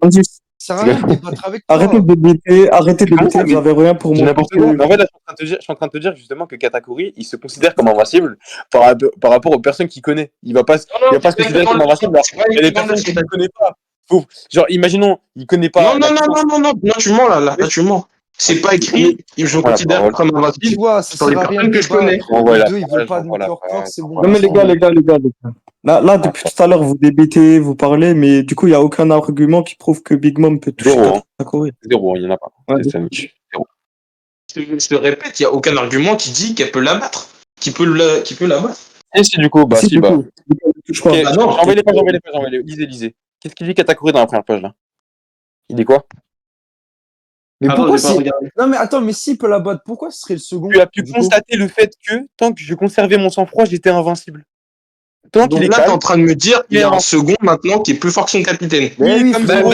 110. Ça sert à rien de débattre avec Arrêtez toi. de débiter, Comment ça, vous avez rien pour C'est moi. n'importe quoi. Mais en fait, là, je suis en train de te dire justement que Katakuri, il se considère comme invincible par rapport aux personnes qu'il connaît. Il va pas se considérer comme invincible. Il y a des personnes qu'il ne connaît pas. Genre, imaginons, il connaît pas. Non, tu mens là, tu mens. C'est pas écrit, je me considère comme Tu invincible. vois, ça Sur les sert à rien personnes de que je connais. débattre. Les deux, ils veulent pas admettre leur corps, c'est bon. Non mais les gars. Là, depuis tout à l'heure, vous débitez, vous parlez, mais du coup, il n'y a aucun argument qui prouve que Big Mom peut toucher Katakuri. Zéro, il n'y en a pas. Ouais, C'est zéro. Je te répète, il n'y a aucun argument qui dit qu'elle peut la battre. Qui peut la battre. Et si du coup, bah si, du bah. coup, il touche pas. Ok, j'envoie les pages. Lisez. Qu'est-ce qu'il dit Katakuri dans la première page là? Il dit quoi? Mais Attends, pourquoi j'ai pas si... regardé. Non mais attends, mais s'il peut la battre, pourquoi ce serait le second? Tu as pu du coup constater le fait que tant que je conservais mon sang-froid, j'étais invincible. Tant qu'il Donc est là, t'es calme, en train de me dire qu'il y a un second maintenant qui est plus fort que son capitaine. Mais oui, comme frérot,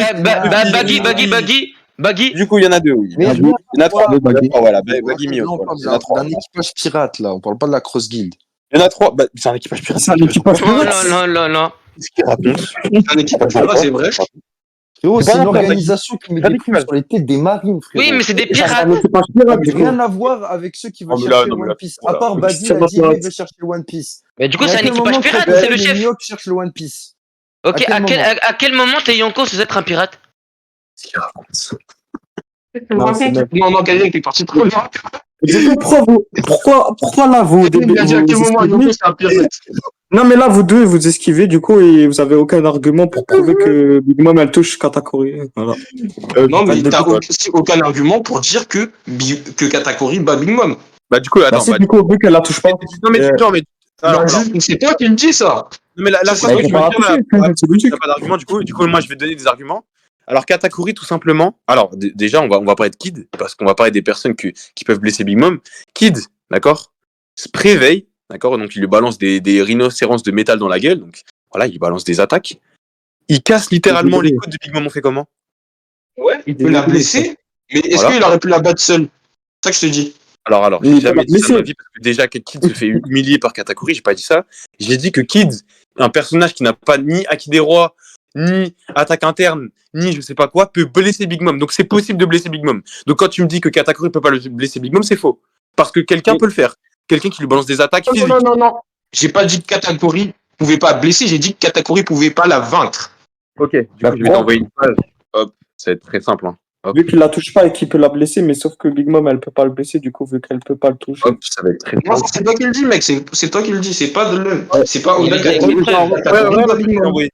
Baggy. du coup, il y en a deux, oui. Mais Il y en a trois. Voilà, Baggy Là, Mio. on Voilà. parle Il y en a trois. d'un équipage pirate, là. On parle pas de la Cross Guild. Il y en a trois. Bah, c'est un équipage pirate. C'est un équipage Oh là. Qu'est-ce qu'il raconte? Un équipage pirate, c'est vrai. Frérot, C'est pas c'est un une pirate, organisation qui met pas des d'équipage. plumes sur les têtes des marines, frérot. Oui, mais c'est des C'est un pirates. équipage pirate, du coup. Rien à voir avec ceux qui veulent Oh, mais là, chercher non, le mais One là, Piece. voilà. À part Badi, C'est il a pas dit lui, pirate. il veut chercher le One Piece. Mais du coup, Mais c'est à un quel équipage moment pirate, Crocodile c'est le et chef. Mihawk cherchent le One Piece? Ok, À quel moment à quel moment t'es Yonko sans être un pirate? Qu'est-ce qu'il raconte? Non, Gaël, t'es parti trop loin. Pourquoi là, vous Il a dit à quel moment esquivez Yonko, c'est un pirate. Non, mais là, vous deux, vous esquivez, du coup, et vous avez aucun argument pour prouver que Big Mom, elle touche Katakuri. Voilà. Non, mais Bah, t'as aucun argument pour dire que Katakuri bat Big Mom. Bah, du coup, Bah, attends. si, du coup, vu qu'elle la touche pas. Non, mais alors, C'est toi qui me dis ça. non, mais la Ça, fois c'est que Bah, tu faut veux pas dire, la toucher, c'est logique. t'as pas d'argument, du coup, moi, je vais te donner des arguments. Alors, Katakuri, tout simplement. Alors, déjà, on va parler de Kid, parce qu'on va parler des personnes qui peuvent blesser Big Mom. Kid, d'accord, se préveille, d'accord, donc il lui balance des rhinocéros de métal dans la gueule, donc voilà, il balance des attaques. Il casse littéralement les côtes de Big Mom, on fait comment? Ouais, il peut la blesser, mais est-ce Voilà. qu'il aurait pu la battre seul? C'est ça que je te dis. Alors, Mais j'ai il peut jamais la dit ça de ma blesser. vie, parce que déjà que Kid se fait humilier par Katakuri, j'ai pas dit ça. J'ai dit que Kid, un personnage qui n'a pas ni Haki des Rois, ni attaque interne, ni je sais pas quoi, peut blesser Big Mom. Donc c'est possible de blesser Big Mom. Donc quand tu me dis que Katakuri peut pas blesser Big Mom, c'est faux. Parce que quelqu'un peut le faire. Quelqu'un qui lui balance des attaques physiques. Non. J'ai pas dit que Katakuri pouvait pas blesser, j'ai dit que Katakuri pouvait pas la vaincre. Ok, du coup, je vais t'envoyer une page. Hop, ça va être très simple. Hein. Hop, Vu qu'il la touche pas et qu'il peut la blesser, mais sauf que Big Mom, elle peut pas le blesser, du coup, vu qu'elle peut pas le toucher. hop, ça va être très Non, simple. c'est toi qui le dis, mec, c'est toi qui le dis, c'est pas de l'œil. C'est pas Il au-delà a de écrit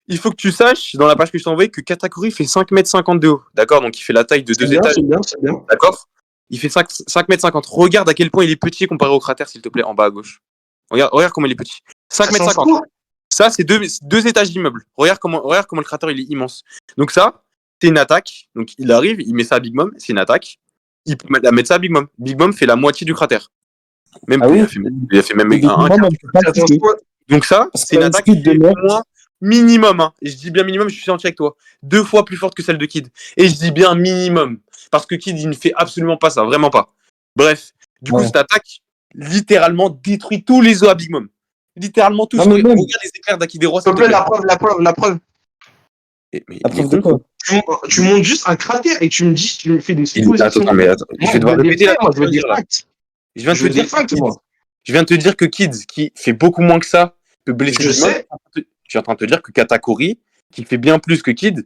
Il faut que tu saches, dans la page que je t'ai envoyée, que Katakuri fait 5,50 m de haut. D'accord? Donc il fait la taille de deux étages. C'est bien. D'accord? Il fait 5,50 m. Regarde à quel point il est petit comparé au cratère, s'il te plaît, en bas à gauche. Regarde comment il est petit. 5,50 m. Ça, c'est deux étages d'immeuble. Regarde comment le cratère il est immense. Donc ça, c'est une attaque. Donc il arrive, il met ça à Big Mom, c'est une attaque. Il peut la mettre ça à Big Mom. Big Mom fait la moitié du cratère. Même Ah plus, oui? il a fait même Big un Mom, quart. elle peut pas le toucher. Donc ça, Parce c'est une qu'elle attaque speed qui est de au meurtre. moins minimum. Hein. Et je dis bien minimum, je suis entier avec toi. 2 fois plus forte que celle de Kid. Et je dis bien minimum. Parce que Kid, il ne fait absolument pas ça. Vraiment pas. Bref. Du coup, Ouais. cette attaque, littéralement, détruit tous les os à Big Mom. Littéralement tous. Non, mais Regarde même- les éclairs d'Akidero. S'il te plaît, la preuve. Mais La preuve de quoi? Tu montes juste un cratère et tu me dis, tu me fais des suppositions. Attends, mais attends. Je vais devoir répéter la moi, je veux des facts. Je viens de Je te veux dire des facts, que Kid- moi. je viens de te dire que Kid, qui fait beaucoup moins que ça, peut blesser Je Big Mom. sais. Je suis en train de te dire que Katakuri, qui fait bien plus que Kid,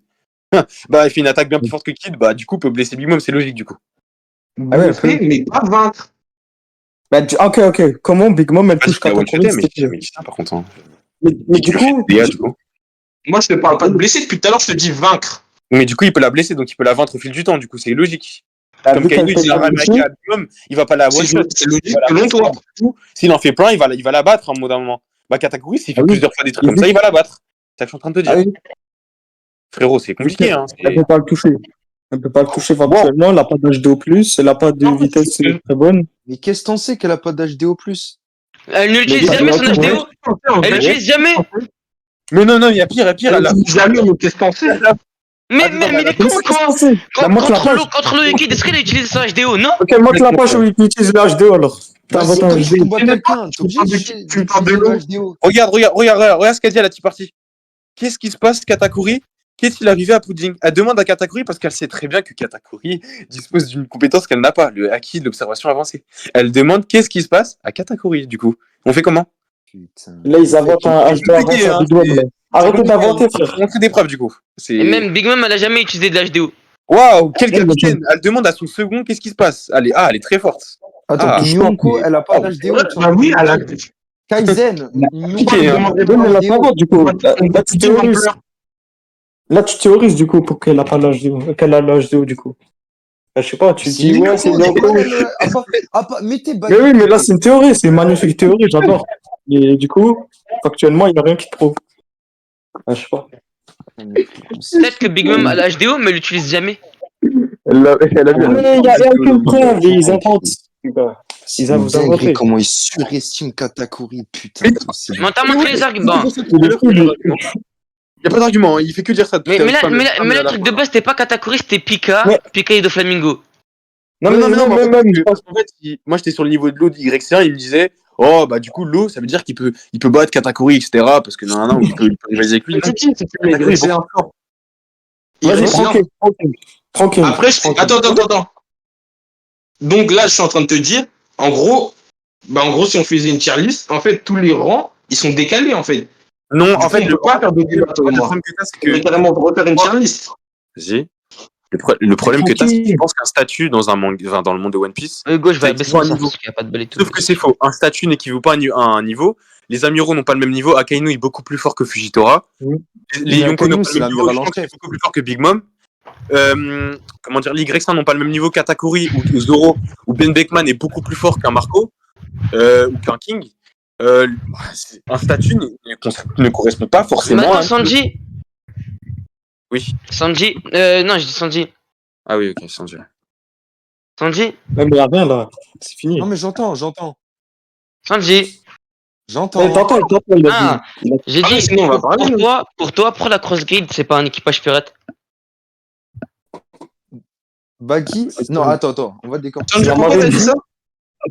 bah, il fait une attaque bien plus forte que Kid, bah, du coup, peut blesser Big Mom, c'est logique, du coup. Ah ouais, Blesser, mais pas vaincre. Bah, ok. Comment Big Mom, elle Ah, touche c'est la Katakuri, one-shoté, c'était mais ça, par contre. Hein. Mais du coup, Du coup. Moi, je te parle pas de blesser. Depuis tout à l'heure, je te dis vaincre. Mais du coup, il peut la blesser, donc il peut la vaincre au fil du temps, du coup, c'est logique. bah, Comme vu qu'elle Kaido, peut il a pas le ramaqué toucher, à Big Mom, il va pas la one-shot. C'est logique Il va la selon toi. battre. S'il en fait plein, il va la battre, hein, au bout d'un moment. Bah, Katakuri, s'il fait Ah oui. plusieurs fois des trucs Et comme vu- ça, il va la battre. C'est ça que je suis en train de te dire. ah oui, Frérot, c'est compliqué, hein. elle peut pas le toucher. Elle peut pas le toucher éventuellement, elle a pas d'HDO+, elle a pas de Non, vitesse c'est- très bonne. Mais qu'est-ce que t'en sais qu'elle a pas d'HDO+. Elle n'utilise Mais jamais bah, son ouais. HDO. Elle l'utilise jamais. Mais non, il y a pire, elle a. Jamais, mais qu'est-ce que t'en sais? Mais Attends, il est mais con quoi. La montre la page. Contre le Kid, est-ce qu'elle a utilisé son HDO? Non. Ok, montre la page où il utilise le HDO alors. Vas-y, T'inventes un quand tu HDO. combats quelqu'un, t'es obligé tu me parles de d'utiliser l'eau. le HDO. Regarde ce qu'a dit à la petite partie. Qu'est-ce qui se passe, Katakuri, qu'est-il arrivé à Pudding? Elle demande à Katakuri parce qu'elle sait très bien que Katakuri dispose d'une compétence qu'elle n'a pas, le acquis de l'observation avancée. Elle demande qu'est-ce qui se passe à Katakuri, du coup. On fait comment? Putain. Là, ils inventent un C'est H2 avant compliqué, ça, hein, Big Mom, là. Arrêtez d'inventer, Faut frère. montrer des preuves, du coup. Et même Big Mom, elle a jamais utilisé de l'HDO. Waouh, quel Ouais, mais capitaine! Elle demande à son second qu'est-ce qui se passe. Elle est très forte. Attends, Ah, Nyonko, elle a pas ah, d'HDO. Bah oui, elle a. Kaizen, Nyonko, Piqué, hein. demande Ouais, mais elle a pas d'HDO. le droit, du coup. Là, tu théorises. Là, tu théorises, du coup, pour qu'elle a pas l'HDO. Qu'elle a l'HDO, du coup. Je sais pas, tu dis, ouais, c'est Nyonko. Mettez Mais Baggy. oui, mais là, c'est une théorie. C'est une magnifique théorie, j'adore. Et du coup, actuellement, il n'y a rien qui te prouve. Je sais pas. Peut-être que Big Mom a la HDO, mais elle l'utilise jamais. Elle a vu. Mais il n'y a aucune preuve. Ils inventent. Les gars. C'est Ils une vous inventé. dinguerie comment ils surestiment Katakuri, putain. C'est Mais t'as montré les arguments. Il est fou, lui. Il n'y a pas d'argument, il fait que dire ça. Mais le truc de base, c'était pas Katakuri, c'était Pika. Ouais. Pika et de Flamingo. Non, Non, mais mais même. parce qu'en fait, moi j'étais sur le niveau de l'eau d'Y1, il me disait, oh bah du coup l'eau, ça veut dire qu'il peut battre Katakuri, etc. Parce que non, il peut rivaliser avec lui. Vas-y, Irrésilient. tranquille. Après, attends. Donc là, je suis en train de te dire, en gros, si on faisait une tier list, en fait, tous les rangs, ils sont décalés, en fait. Non, en fait, on peut pas faire de débat, toi et le moi. problème que t'as, c'est On peut que. carrément refaire une tier list. Vas-y. Le problème que t'as, c'est que tu penses qu'un statut dans un manga, enfin, dans le monde de One Piece, Gauche, je vais Ça baisser équivaut à mon un sens niveau. parce qu'il n'y a pas de balle et tout. sauf que c'est faux. Un statut n'équivaut pas à un niveau. Les Amiraux n'ont pas le même niveau. Akainu est beaucoup plus fort que Fujitora. Oui. Les Mais Yonko n'ont Akainu, pas c'est le même niveau. l'amiral Je en pense qu'il est chef. beaucoup plus fort que Big Mom. Comment dire, les Y1 n'ont pas le même niveau qu'Atakuri ou Zoro ou Ben Beckman est beaucoup plus fort qu'un Marco ou qu'un King. Un statut ne correspond pas forcément Maintenant, à... Sanji. Oui. Sanji. Non, je dis Sanji. Ah oui, ok, Sanji. Sanji. Ouais, mais il n'y a rien, là. C'est fini. Non, mais j'entends. Sanji. Mais t'entends, il a Ah, dit. j'ai Ah, mais dit, sinon, on va parler. pour toi, pour la Cross Grid, c'est pas un équipage pirate. Baggy. Non, attends. On va décortiquer. Sanji, pourquoi t'as dit ça?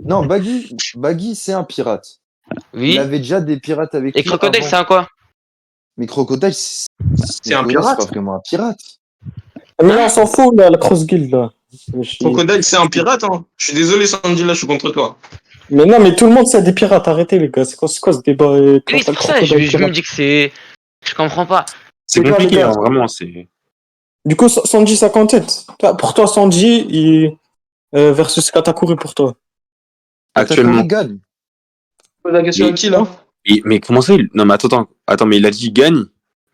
Non, Baggy, c'est un pirate. Oui. Il avait déjà des pirates avec Et lui. Crocodile, avant. c'est un quoi? Mais Crocodile, c'est un pirate. C'est pas vraiment un pirate. Mais là, on s'en fout, là, la Cross Guild, là. Crocodile, c'est un pirate, hein. Je suis désolé, Sanji, là, je suis contre toi. Mais non, mais tout le monde sait des pirates, arrêtez, les gars. C'est quoi ce débat Oui, c'est pour ça, je me dis que c'est. Je comprends pas. C'est Les gars, compliqué, les gars. hein, vraiment. C'est... Du coup, Sanji, ça compte. Pour toi, Sanji versus Katakuri pour toi. Actuellement. Katakuri gagne. Pose la question à qui, là? Mais comment ça Non, mais attends, mais il a dit il gagne.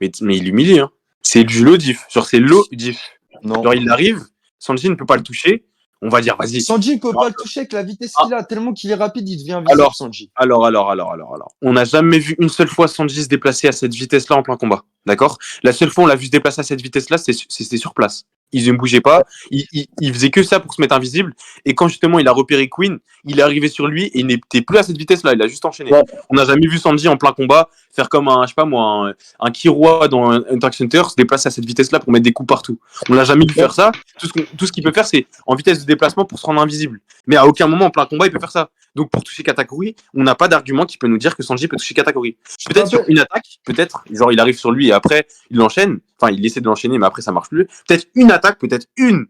Mais il humilie, hein. C'est du low diff. Genre, c'est low diff. Non. Genre, il arrive, Sanji ne peut pas le toucher. On va dire, vas-y. Sanji ne peut pas le toucher avec la vitesse qu'il a. Tellement qu'il est rapide, il devient invisible, Alors. Sanji. Alors. On n'a jamais vu une seule fois Sanji se déplacer à cette vitesse-là en plein combat. D'accord? La seule fois où on l'a vu se déplacer à cette vitesse-là, c'était sur place. Il ne bougeait pas. Il faisait que ça pour se mettre invisible. Et quand justement il a repéré Queen, il est arrivé sur lui et il n'était plus à cette vitesse-là. Il a juste enchaîné. Ouais. On n'a jamais vu Sanji en plein combat faire comme un Killua dans un Hunter x Hunter, se déplacer à cette vitesse-là pour mettre des coups partout. On l'a jamais vu faire ça. Tout ce qu'il peut faire, c'est en vitesse de déplacement pour se rendre invisible. Mais à aucun moment en plein combat, il peut faire ça. Donc pour toucher Katakuri, on n'a pas d'argument qui peut nous dire que Sanji peut toucher Katakuri. Peut-être sur une attaque, genre il arrive sur lui et après il l'enchaîne. Enfin, il essaie de l'enchaîner, mais après ça marche plus. Peut-être une attaque, peut-être une.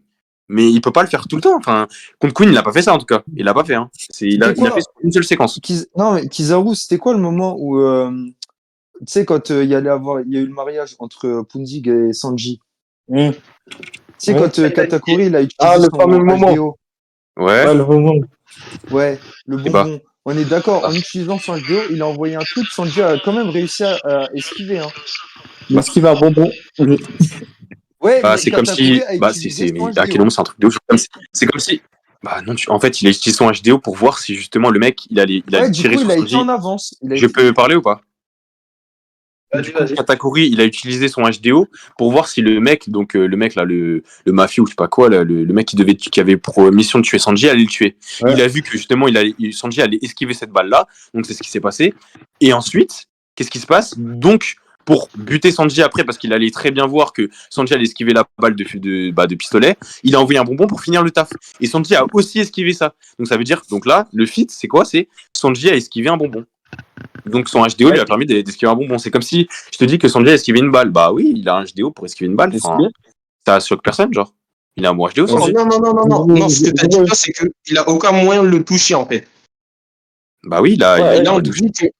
Mais il peut pas le faire tout le temps. Enfin, contre Queen, il n'a pas fait ça en tout cas. Il l'a pas fait. Hein. Il a fait une seule séquence. Non, mais Kizaru, c'était quoi le moment où, tu sais, quand il y a eu le mariage entre Punjig et Sanji. Tu sais, quand Katakuri, il a utilisé le son fameux moment. HDO. Ouais. Le moment. Ouais, le sais pas. bonbon. On est d'accord, en utilisant son HDO, il a envoyé un truc, Sanji a quand même réussi à esquiver. Hein. Parce qu'il va bonbon. Ouais, Bah, mais c'est comme Katakuri si. a Bah, utilisé son mais HDO. à quel moment c'est un truc de ouf. C'est comme si. Bah non, en fait, il a utilisé son HDO pour voir si justement le mec, il allait Ouais, du tirer coup, sur il a été Sanji. en avance. Je peux parler ou pas? Du coup, Katakuri, il a utilisé son HDO pour voir si le mec, donc le mec là, le mafieux ou je sais pas quoi, là, le mec qui avait pour mission de tuer Sanji, allait le tuer. Ouais. Il a vu que justement, Sanji allait esquiver cette balle-là, donc c'est ce qui s'est passé. Et ensuite, qu'est-ce qui se passe? Donc, pour buter Sanji après, parce qu'il allait très bien voir que Sanji allait esquiver la balle de pistolet, il a envoyé un bonbon pour finir le taf. Et Sanji a aussi esquivé ça. Donc ça veut dire, donc là, le feat, c'est quoi? C'est Sanji a esquivé un bonbon. Donc son HDO lui a permis d'esquiver un bonbon. C'est comme si je te dis que Sanjay a esquivé une balle. Bah oui, il a un HDO pour esquiver une balle. Enfin, ça choque personne, genre. Il a un bon HDO, Sanjay. Non, ce que t'as dit là, c'est qu'il a aucun moyen de le toucher, en fait. Bah oui, Et là, on dit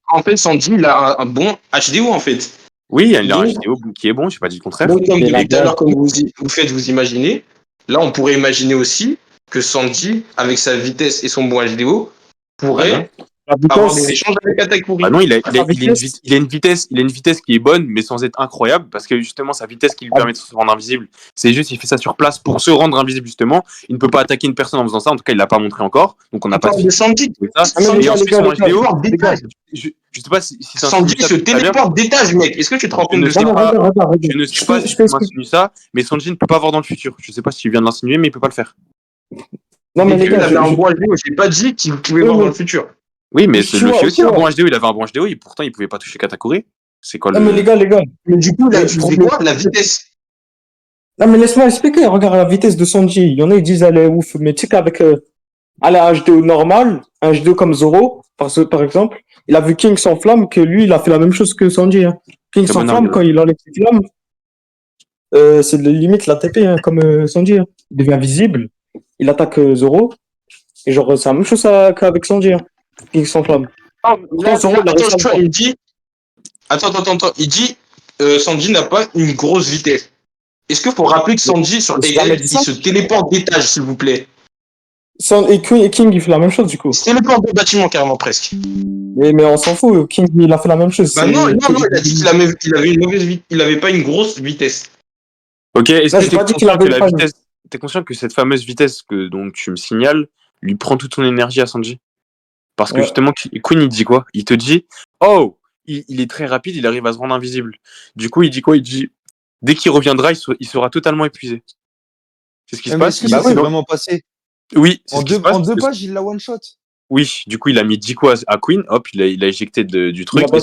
qu'en fait, Sanji, il a un bon HDO, en fait. Oui, il a un HDO qui est bon, j'ai pas dit le contraire. Donc, comme depuis tout à l'heure, comme vous faites vous imaginer, là, on pourrait imaginer aussi que Sanji, avec sa vitesse et son bon HDO, pourrait avoir des échanges avec Katakuri. Bah non, il a une vitesse qui est bonne, mais sans être incroyable, parce que justement, sa vitesse qui lui permet de se rendre invisible, c'est juste, il fait ça sur place pour se rendre invisible, justement. Il ne peut pas attaquer une personne en faisant ça, en tout cas, il l'a pas montré encore, donc on n'a pas de Sanji. Et ensuite, son HDO, je sais pas si Sanji se téléporte d'étage, mec. Est-ce que tu te rends compte de ça? Je ne sais pas si tu m'insinues ça, mais Sanji ne peut pas voir dans le futur. Je sais pas si tu viens de l'insinuer, mais il peut pas le faire. Non, mais les gars, il avait un bon HDO, j'ai pas dit qu'il pouvait voir dans le futur. Oui, mais le Luffy aussi a un bon HDO, il avait un bon HDO, et pourtant il pouvait pas toucher Katakuri. C'est quoi le. Non, mais les gars. Mais du coup, là, tu sais quoi? La vitesse. Non, mais laisse-moi expliquer. Regarde la vitesse de Sanji. Il y en a, ils disent, elle est ouf. Mais tu sais qu'avec un HDO normal, un HDO comme Zoro, par exemple, il a vu King sans flamme, que lui, il a fait la même chose que Sanji. Hein. King sans flamme, quand il enlève ses flammes, c'est limite la TP, hein, comme Sanji. Hein. Il devient visible, il attaque Zoro. Et genre, c'est la même chose qu'avec Sanji. Hein. King sans flamme. Il dit. Attends. Il dit Sanji n'a pas une grosse vitesse. Est-ce qu'il faut rappeler que Sanji, sur Egghead, il se téléporte d'étage, s'il vous plaît? Et King, il fait la même chose, du coup. Il se téléporte de bâtiment, carrément, presque. Mais on s'en fout. King, il a fait la même chose. Bah non, il a dit qu'il avait une mauvaise vitesse. Il avait pas une grosse vitesse. Ok, est-ce que t'es conscient que cette fameuse vitesse que donc tu me signales lui prend toute son énergie à Sanji? Parce que justement, Queen, il dit quoi? Il te dit, oh, il est très rapide, il arrive à se rendre invisible. Du coup, il dit quoi? Il dit, dès qu'il reviendra, il sera totalement épuisé. C'est ce qui se passe. Est-ce que c'est vraiment passé? Oui. En deux pages, il l'a one shot. Oui, du coup, il a mis Diko à Queen, hop, il a éjecté du truc, et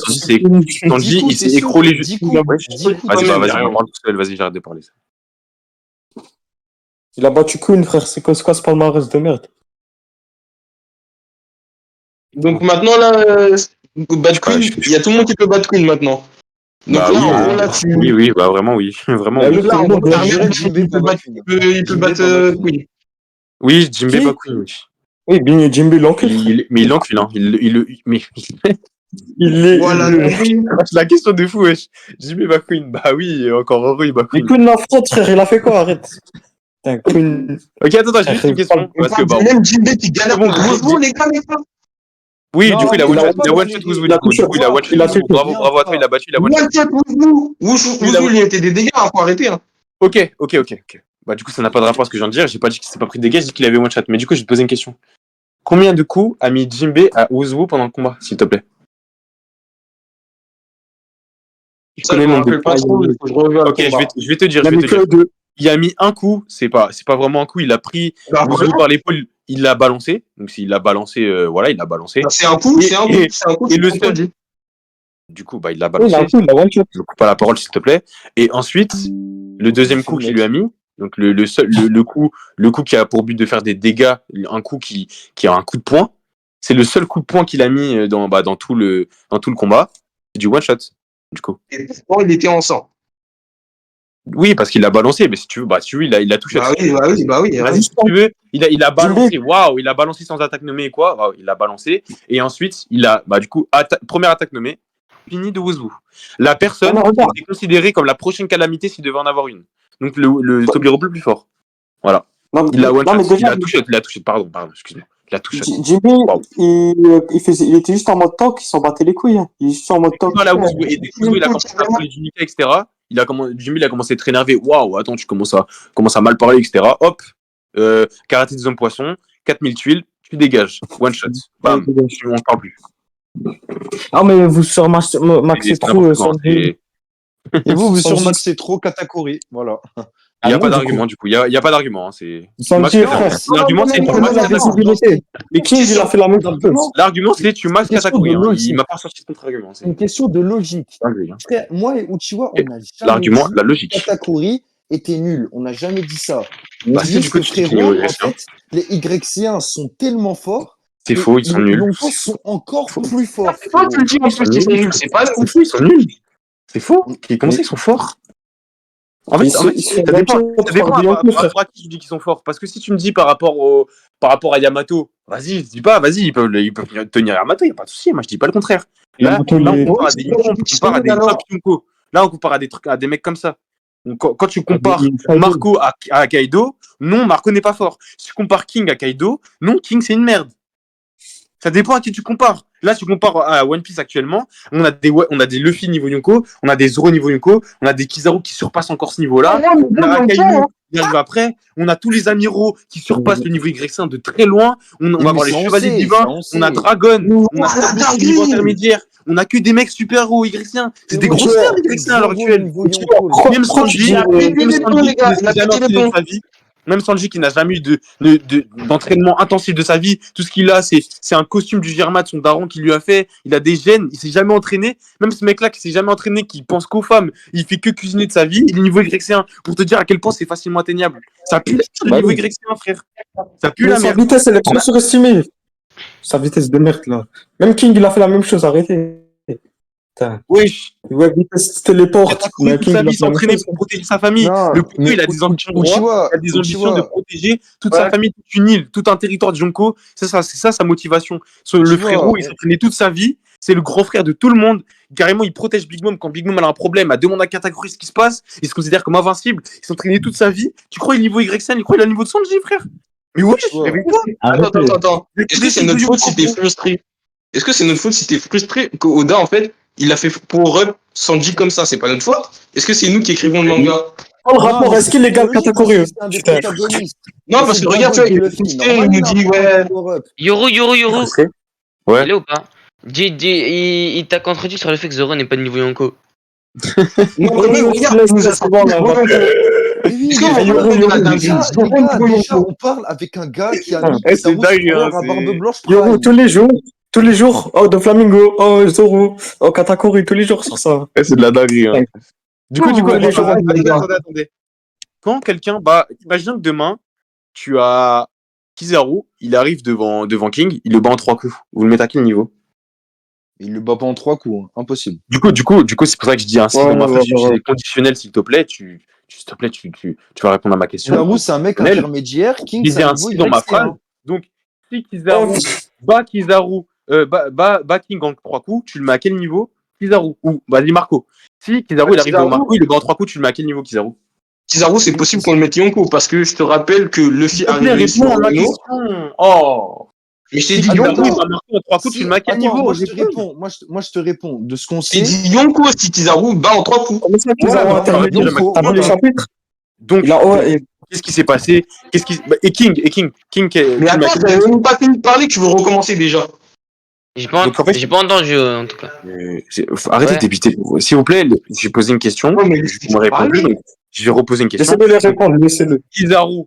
Sanji, il s'est écroulé juste. Vas-y, on parle tout seul, vas-y, j'arrête de parler. Il a battu Queen, frère, c'est quoi ce palmarès de merde? Donc maintenant, là, battre Queen, il y a tout le monde qui peut battre Queen maintenant. Donc bah, oui, bah vraiment, oui. Vraiment, là, oui. là, on peut il peut battre Queen. Oui, Jinbei bat Queen, oui. Oui, bien Jinbei l'encule. Mais il l'encule, hein. Voilà, la question de fou, wesh. Jinbei bat Queen, bah oui, encore heureux, il bat Queen. Mais Queen la fraude, frère, il a fait quoi? Arrête. Queen. Ok, attends, j'ai juste une question. Parce que, bah, même Jinbei qui galère contre Wuzou, les gars. Oui, du coup, il a one-shot Wuzou. Du coup, il a one-shot Wuzou. Bravo à toi, il a battu, il a one-shot Wuzou. Wuzou, il a été des dégâts, faut arrêter. Hein. Ok. Bah, du coup, ça n'a pas de rapport à ce que je viens de dire. J'ai pas dit qu'il s'est pas pris de dégâts, j'ai dit qu'il avait one-shot. Mais du coup, je vais te poser une question. Combien de coups a mis Jinbei à Wuzou pendant le combat, s'il te plaît? Je connais mon pas trop, ok, je vais te dire. Il a mis un coup, c'est pas vraiment un coup, il a pris Wuzou par l'épaule, il l'a balancé. Donc s'il l'a balancé, voilà, il l'a balancé. C'est un coup, c'est un coup. Et le seul. Du coup, bah il l'a balancé. Je coupe pas la parole, s'il te plaît. Et ensuite, le deuxième coup qu'il lui a mis, donc le coup qui a pour but de faire des dégâts, un coup qui a un coup de poing, c'est le seul coup de poing qu'il a mis dans tout le combat. C'est du one shot, du coup. Et pourquoi il était en sang? Oui, parce qu'il l'a balancé, mais si tu veux, il a touché. Bah oui. Vas-y, si tu veux, il a balancé, waouh, il a balancé sans attaque nommée et quoi, waouh, il a balancé, et ensuite, il a, du coup, première attaque nommée, fini de Wuzou. La personne est considérée comme la prochaine calamité s'il devait en avoir une. Donc, le Tobiro le plus fort. Voilà. Il a touché, pardon, excuse-moi. Il a touché. Jinbei, il était juste en mode tank, il s'en battait les couilles. Hein. Il est juste en mode tank. Voilà, Wuzou, il a commencé à prendre les unités, etc. Jinbei, il a commencé à être énervé. Waouh, attends, tu commences à mal parler, etc. Hop, karaté des hommes poissons, 4000 tuiles, tu dégages. One shot. Bam, on ne parle plus. Ah, mais vous surmaxez trop Sanji. Et vous surmaxez trop Katakuri. Voilà. Il n'y a pas d'argument, du coup. Il n'y a pas d'argument. Sanji, frère. L'argument, c'est la visibilité. Et King, il a fait la même chose. L'argument, c'est tu masques Katakuri. Il m'a pas sorti de contre-argument. C'est une question de logique. Frère, moi et Uchiwa, on n'a jamais dit la logique. Katakuri était nul. On n'a jamais dit ça. Parce que du coup, frérot, en fait, les YC1 sont tellement forts, C'est faux, ils sont nuls. Yonko sont encore plus forts. Toi, tu le dis en plus qu'ils sont nuls, c'est pas C'est faux, ils sont nuls. C'est faux. Comment ça, ils sont forts? En fait, ça dépend par rapport à qui tu dis qu'ils sont forts. Parce que si tu me dis par rapport à Yamato, vas-y, je dis pas, vas-y, ils peuvent tenir Yamato, il n'y a pas de souci. Moi, je dis pas le contraire. Là, on compare à des Yonko, on compare à des top Yonko. Là, on compare à des mecs comme ça. Donc, quand tu compares Marco à Kaido, non, Marco n'est pas fort. Si tu compares King à Kaido, non, King, c'est une merde. Ça dépend à qui tu compares. Là, tu compares à One Piece actuellement, on a des Luffy niveau Yonko, on a des Zoro niveau Yonko, on a des Kizaru qui surpassent encore ce niveau-là, on a Akainu qui arrive après, on a tous les Amiraux qui surpassent le niveau Y5 de très loin, on va voir les Chevaliers Divins, on a Dragon, on a Starbucks niveau intermédiaire, on a que des mecs super-héros Y5, c'est des grosses stars Y5 à l'heure actuelle. Même Sanji, même Sanji qui n'a jamais eu d'entraînement intensif de sa vie, tout ce qu'il a, c'est un costume du Germa de son daron qui lui a fait, il a des gènes, il s'est jamais entraîné, même ce mec-là qui s'est jamais entraîné, qui pense qu'aux femmes, il fait que cuisiner de sa vie, il est niveau Y1, pour te dire à quel point c'est facilement atteignable. Ça pue le niveau Y1, frère. Ça pue la merde. Sa vitesse, elle est trop surestimée. Sa vitesse de merde, là. Même King, il a fait la même chose, arrêtez. Wesh. Ouais, vitesse téléporte. Mais King, sa vie s'entraîner pour protéger sa famille. Le Puto, il a des ambitions de roi, il a des ambitions de protéger toute sa famille, toute une île, tout un territoire de Jonko. C'est ça sa motivation. Le frérot, il s'entraînait toute sa vie. C'est le grand frère de tout le monde. Carrément, il protège Big Mom quand Big Mom a un problème, elle demande à Katakuri ce qui se passe. Il se considère comme invincible. Il s'entraînait toute sa vie. Tu crois qu'il est niveau Y5, il croit qu'il a le niveau de Sanji, frère? Mais wesh, réveille-toi. Attends. Est-ce que c'est notre faute si t'es frustré? Est-ce que c'est notre faute si t'es frustré que Oda, en fait, il a fait pour up Sanji comme ça? C'est pas notre faute? Est-ce que c'est nous qui écrivons le manga? Le rapport, est-ce qu'il est égal Katakuri? Non, parce que regarde, tu vois, il nous dit, ouais. Yoru. Ouais. Il est ou pas? Il t'a contredit sur le fait que Zoro n'est pas de niveau Yonko. Non, mais regarde, il nous a déjà, on parle avec un gars qui a mis sa à barbe blanche. Yoru, tous les jours, oh, de Flamingo, oh, Zoro, oh, Katakuri, tous les jours sur ça. C'est de la dinguerie. Hein. Du coup, attendez. Quand quelqu'un, imaginons que demain, tu as Kizaru, il arrive devant King, il le bat en 3 coups. Vous le mettez à quel niveau? Il le bat pas en 3 coups, hein. Impossible. Du coup, c'est pour ça que je dis ainsi dans ma phrase, j'ai conditionnel, s'il te plaît, tu vas répondre à ma question. Kizaru, c'est un mec intermédiaire. King, c'est un ainsi dans ma phrase. Donc, si Kizaru bat King en 3 coups, tu le mets à quel niveau? Kizaru. Ou, vas-y, Marco. Si Kizaru, il arrive devant Marco, il le bat en 3 coups, tu le mets à quel niveau, Kizaru? Kizaru, c'est possible qu'on le mette Yonko, parce que je te rappelle que Luffy arrive ici. Oh! Mais je t'ai dit Yonko, Yonko. en 3 coups, tu le mets à quel niveau? Moi, je te réponds. De ce qu'on Je t'ai sait. dit Yonko si Kizaru bat en 3 coups. Comment ça, Kizaru a terminé le chapitre? Donc, qu'est-ce qui s'est passé? Et King. Mais attends, t'avais même pas fini de parler que tu veux recommencer déjà. J'ai pas entendu en tout cas. Arrêtez d'éviter. S'il vous plaît, j'ai posé une question. Je me réponds plus, donc je vais reposer une question. Laissez-le les répondre, laissez-le. Kizaru,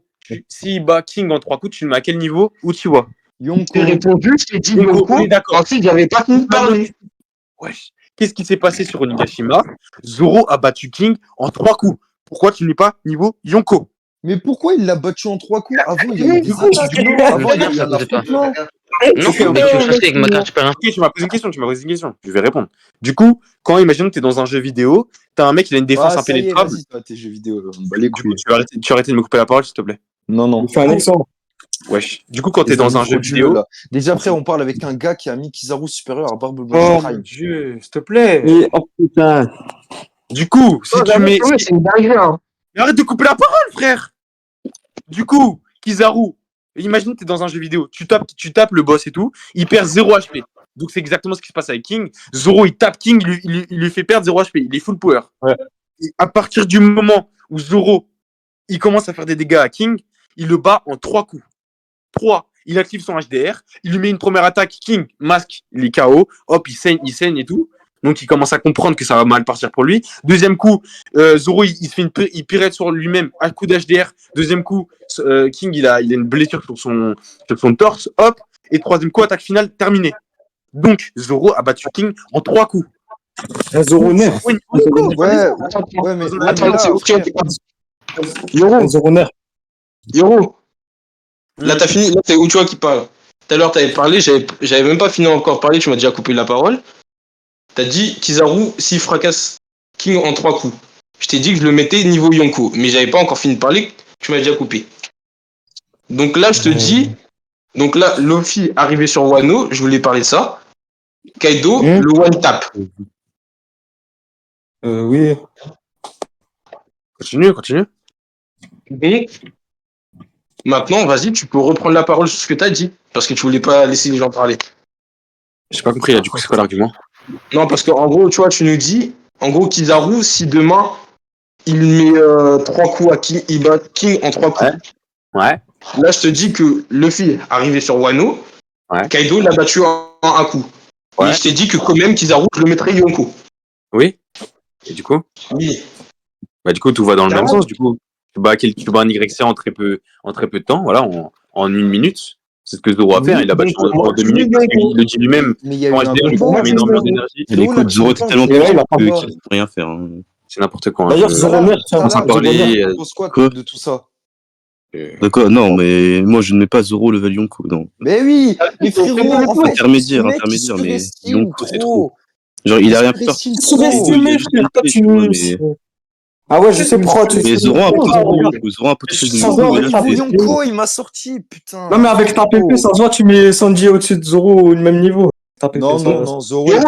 s'il bat King en 3 coups, tu le mets à quel niveau? Où tu vois? Yonko. J'ai répondu, je t'ai dit Yonko. D'accord. Ensuite, j'avais pas fini de parler. Wesh. Qu'est-ce qui s'est passé sur Onigashima? Zoro a battu King en 3 coups. Pourquoi tu n'es pas niveau Yonko? Mais pourquoi il l'a battu en 3 coups? Avant, il y avait des attaques. Avant, il y avait un affrontement. Non, mais tu veux avec ma carte, tu peux rien. Tu m'as posé une question, je vais répondre. Du coup, quand imagine que tu es dans un jeu vidéo, t'as un mec qui a une défense impénétrable. Vas-y, toi, tes jeux vidéo, on bat les couilles. Tu vas arrêter de me couper la parole, s'il te plaît. Non. Fais un exemple. Wesh. Du coup, quand t'es dans un jeu vidéo. Là. Déjà, après, on parle avec un gars qui a mis Kizaru supérieur à barbe Oh blanche. mon dieu, s'il te plaît. Oh putain. Du coup, si tu mets. C'est une dinguerie, hein. Mais arrête de couper la parole, frère. Du coup, Kizaru, imagine que t'es dans un jeu vidéo, tu tapes le boss et tout, il perd 0 HP. Donc c'est exactement ce qui se passe avec King. Zoro, il tape King, il lui fait perdre 0 HP, il est full power. Ouais. Et à partir du moment où Zoro, il commence à faire des dégâts à King, il le bat en 3 coups. 3, il active son HDR, il lui met une première attaque, King, masque, il est KO, hop, il saigne et tout. Donc il commence à comprendre que ça va mal partir pour lui. Deuxième coup, Zoro il pirate sur lui-même à coup d'HDR. Deuxième coup, King il a une blessure sur son torse. Hop. Et troisième coup, attaque finale terminée. Donc Zoro a battu King en 3 coups. Zoro nerf. Ouais, mais Attends, c'est ok. Zoro nerf. Yoro. Là, t'as fini. Là, c'est Uchiwa qui parle. tout à l'heure, t'avais parlé, j'avais même pas fini encore parler, tu m'as déjà coupé la parole. T'as dit Kizaru s'il fracasse King en 3 coups. Je t'ai dit que je le mettais niveau Yonko, mais j'avais pas encore fini de parler, tu m'as déjà coupé. Donc là, je te dis, donc là, Luffy arrivé sur Wano, je voulais parler de ça. Kaido, le one tap. Oui. Continue. Donc, maintenant, vas-y, tu peux reprendre la parole sur ce que t'as dit, parce que tu voulais pas laisser les gens parler. J'ai pas compris, là, du coup, c'est quoi l'argument? Non, parce qu'en gros, tu vois, tu nous dis, en gros, Kizaru, si demain, il met 3 coups à King, il bat King en 3 coups. Ouais. Là, je te dis que Luffy, arrivé sur Wano, Kaido l'a battu en 1 coup. Ouais. Et je t'ai dit que quand même, Kizaru, je le mettrais Yonko. Oui. Et du coup? Oui. Bah, du coup, tout va dans le même Clairement. sens, du coup. Tu bats un YC en très peu de temps, voilà, en 1 minute. C'est ce que Zoro a fait, hein, il a battu en 2 minutes, parce qu'il le dit lui-même. Mais il y a eu Quand un HDR lui combat, consomme énormément d'énergie. Et les coups de Zoro étaient tellement Et là, il a pas puissants qu'il ne peut rien faire. Hein. C'est n'importe quoi. D'ailleurs, hein. Zoro Mer, on s'en parlait. Tu penses quoi Quoi de tout ça? D'accord, non, mais moi je ne mets pas Zoro level Yonko. Non. Mais oui, mais frérot, en fait, Intermédiaire, ce mec, il mais surestime Yonko c'est trop. trop. Genre, il a rien pu faire. surestime Tu trop. surestimé, frère. Toi, tu Ah ouais, je sais pourquoi tu Mais Zoro a un potentiel de Yonko. Zoro a un potentiel de Ça Yonko. va, mais là, ça c'est- va. Yonko, il m'a sorti, putain. Non, mais avec ta PP, ça se voit, tu mets Sanji au-dessus de Zoro au même niveau. Ta PP, Non, ça- non, non, Zoro. Yo.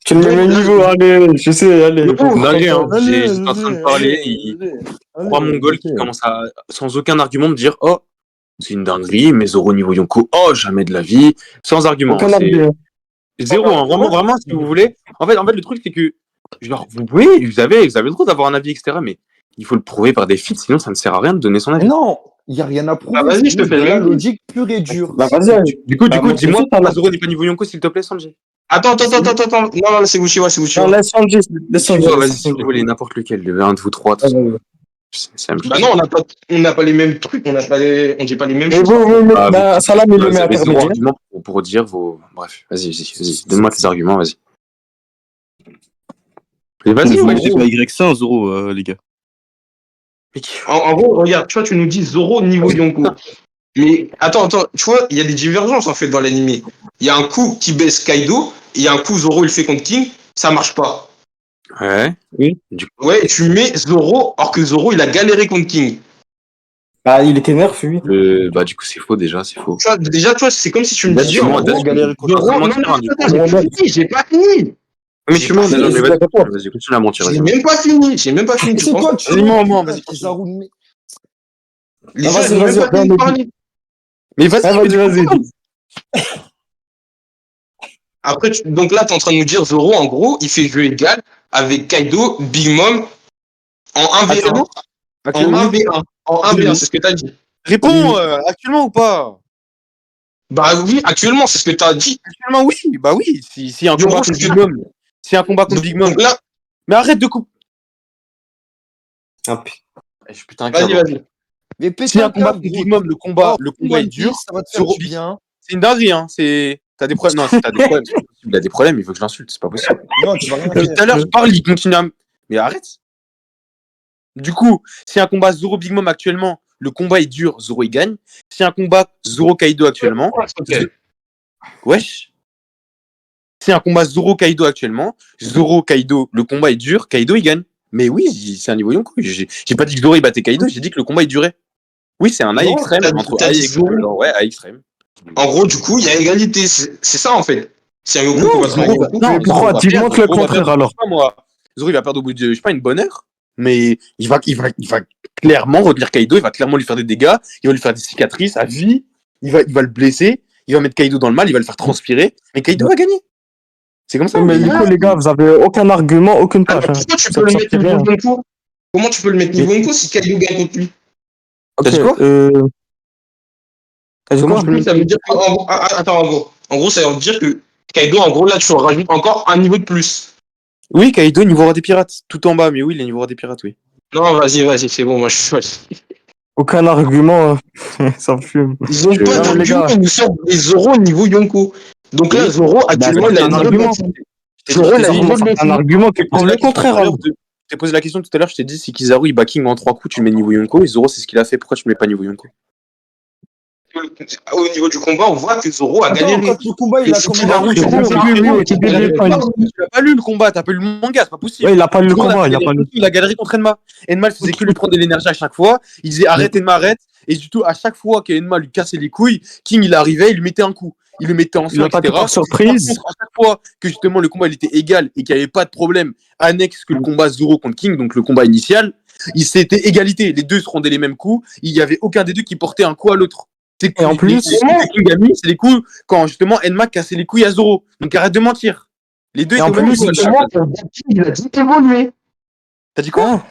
Tu le mets au même niveau, allez, je sais, allez. Dingue, hein. Allez, J'étais en train de parler, il croit Mongol qui commence à, sans aucun argument, me dire oh, c'est une dinguerie, mais Zoro niveau Yonko, oh, jamais de la vie, sans argument. Aucun C'est argument. zéro, hein. Vraiment, si vous voulez. En fait, le truc, c'est que, genre, vous avez le droit d'avoir un avis, etc., mais il faut le prouver par des feats, sinon ça ne sert à rien de donner son Mais avis. non, il n'y a rien à prouver. Ah, vas-y, je te c'est fais de le la même. logique pure et dure. Bah, vas-y. Du coup, Bah, moi, dis-moi c'est ça, pourquoi Zoro n'est pas niveau Yonko, s'il te plaît, Sanji. Attends. Non, c'est Uchiwa. Non, laisse Sanji. Laisse Sanji. Vas-y, laisse si vous Sanji. voulez, n'importe lequel, un de vous trois, Ah, ouais. c'est la même chose. Bah non, on n'a pas les mêmes trucs, on dit pas les mêmes Mais choses. vous, Ah, bah, Salam, il le Vous met avez zéro intermédiaire. argument pour dire vos. Bref, vas-y. Donne-moi tes arguments, vas-y. Et vas-y, Zoro, ouais. c'est pas Y5, Zoro, les gars. En gros, regarde, tu vois, tu nous dis Zoro niveau Yonko. Mais attends, tu vois, il y a des divergences en fait dans l'animé. Il y a un coup qui baisse Kaido, et il y a un coup Zoro il le fait contre King, ça marche pas. Ouais. Oui. Ouais, et tu mets Zoro, or que Zoro il a galéré contre King. Bah, il était nerf, lui. Bah, du coup, c'est faux déjà, c'est faux. Tu vois, déjà, tu vois, c'est comme si tu me Bah, disais tu en mens, gros, tu galéré contre Zoro, Zoro, non, non, du coup. attends, j'ai pas fini. Mais tu mens déjà, mais vas-y, continue à mentir, J'ai vas-y. même pas fini. Tu C'est penses toi, pas tu Vas-y, vois, mens, putain, vas-y, Kizaru, mais- Les Ah, gens, vas-y, ils ont même vas-y, pas fini de vas-y. parler. Mais vas-y, Ah, mais du coup, vas-y. Après, donc là, t'es en train de nous dire Zoro, en gros, il fait jeu égal avec Kaido, Big Mom en 1v1. En 1v1. En 1v1, c'est ce que t'as dit. Réponds, actuellement ou pas? Bah oui, actuellement, c'est ce que t'as dit. Actuellement, oui, bah oui. Si un combat contre Big Mom. Si un combat contre Big Mom. Donc là, Mais arrête de couper. Ah, Putain, vas-y. Mais pété Si un un combat câble, contre gros. Big Mom, le combat est One dur. Piece, ça va te faire Zoro du bien. C'est une dinguerie, hein. T'as des problèmes. Non, si t'as des problèmes, c'est pas possible. Il a des problèmes, il veut que je l'insulte, c'est pas possible. Non, tu vas rien Tout faire. à l'heure, je parle, il continue à. Mais arrête. Du coup, si un combat Zoro Big Mom actuellement, le combat est dur, Zoro il gagne. Si un combat Zoro Kaido actuellement, wesh. Si un combat Zoro Kaido actuellement, Zoro Kaido, le combat est dur, Kaido il gagne. Mais oui, c'est un niveau Yonko. J'ai pas dit que Zoro il battait Kaido, j'ai dit que le combat il durait. Oui, c'est un high Non, extrême entre t'as high dit extrême. Zoro. Ouais, high extrême. En gros, du coup, il y a égalité. C'est ça, en fait. C'est un Yonko Non, qu'on va faire un Zoro, Yonko. Mais pourquoi? Zoro va Dis-moi perdre, que le Zoro va contraire, perdre, alors. je sais pas, moi. Zoro il va perdre au bout de, je sais pas, une bonne heure. Mais il va clairement retenir Kaido, il va clairement lui faire des dégâts, il va lui faire des cicatrices à vie, il va le blesser, il va mettre Kaido dans le mal, il va le faire transpirer, mais Kaido va gagner. C'est comme ça. Mais du coup, les gars, vous avez aucun argument, aucune Alors, page. pourquoi tu Ça peux le me mettre sortit rien. niveau Yonko? Comment tu peux le mettre niveau Yonko si Kaido gagne contre lui? T'as dit quoi? T'as dit Comment quoi? je peux le Ça veut dire que, attends, en gros, ça veut dire que Kaido, en gros, là, tu rajoutes encore un niveau de plus. Oui, Kaido, niveau roi des pirates, tout en bas, mais oui, il est niveau roi des pirates, oui. Non, vas-y, c'est bon, moi, je suis choisi. Aucun argument, ça me fume. Ils ont pas Non, les d'argument, gars. ils nous sortent des Zoro niveau Yonko. Donc là, Oui. Zoro, actuellement, c'est il a un une argument. Zoro, il a une Un argument qui prouve le contraire, alors. Je t'ai posé la question tout à l'heure, je t'ai dit si Kizaru il bat King en 3 coups, tu le mets niveau Yonko, et Zoro c'est ce qu'il a fait, pourquoi tu le mets pas niveau Yonko? au niveau du combat, on voit que Zoro a Attends, galéré. quand le combat, il a commencé. Tu l'as pas lu le combat, t'as pas lu le manga, c'est pas possible. Ouais, il a pas lu le Tout monde combat, il a fait pas lu. Il a galéré contre Enma. Enma, il faisait que lui prendre de l'énergie à chaque fois. Il disait arrête, Enma, arrête. Et du tout, à chaque fois qu'Enma lui cassait les couilles, King, il arrivait, il lui mettait un coup. Il le mettait en Il sol, a pas etc. par surprise. Par contre, à chaque fois que justement le combat il était égal et qu'il n'y avait pas de problème annexe que le combat Zoro contre King, donc le combat initial, c'était égalité. Les deux se rendaient les mêmes coups. Il n'y avait aucun des deux qui portait un coup à l'autre. Et en plus, les coups que King a mis, c'est les coups quand justement Enma cassait les couilles à Zoro. Donc arrête de mentir. Les deux Et en étaient au même plus, niveau. Il a dû évoluer. T'as dit quoi?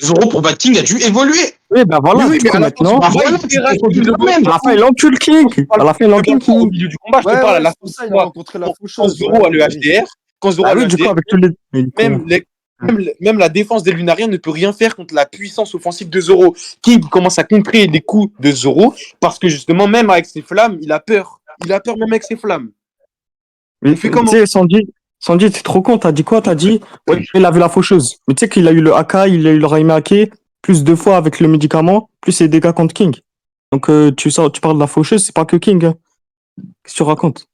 Zoro pour battre King a dû évoluer. oui, bah voilà, Oui, du mais coup, à la maintenant, fin, voilà, il reste c'est le quand même. à la fin, il encule King. À la fin, il encule au King. milieu du combat, je te Ouais, parle à ouais, la c'est pour ça fin. il a rencontré la Quand faucheuse. Zoro a le HDR, quand Zoro Ah a le oui, du coup, HDR, avec tous les. même la défense des Lunariens ne peut rien faire contre la puissance offensive de Zoro. King commence à contrer les coups de Zoro parce que justement, même avec ses flammes, il a peur. Il a peur même avec ses flammes. Mais On fait tu comment? sais, Sandy, t'es trop con. T'as dit quoi? T'as dit, ouais, il a vu la faucheuse. Mais tu sais qu'il a eu le AK, il a eu le Raimake, plus 2 fois avec le médicament, plus ses dégâts contre King. Donc, tu parles de la faucheuse, c'est pas que King. Hein. Qu'est-ce que tu racontes?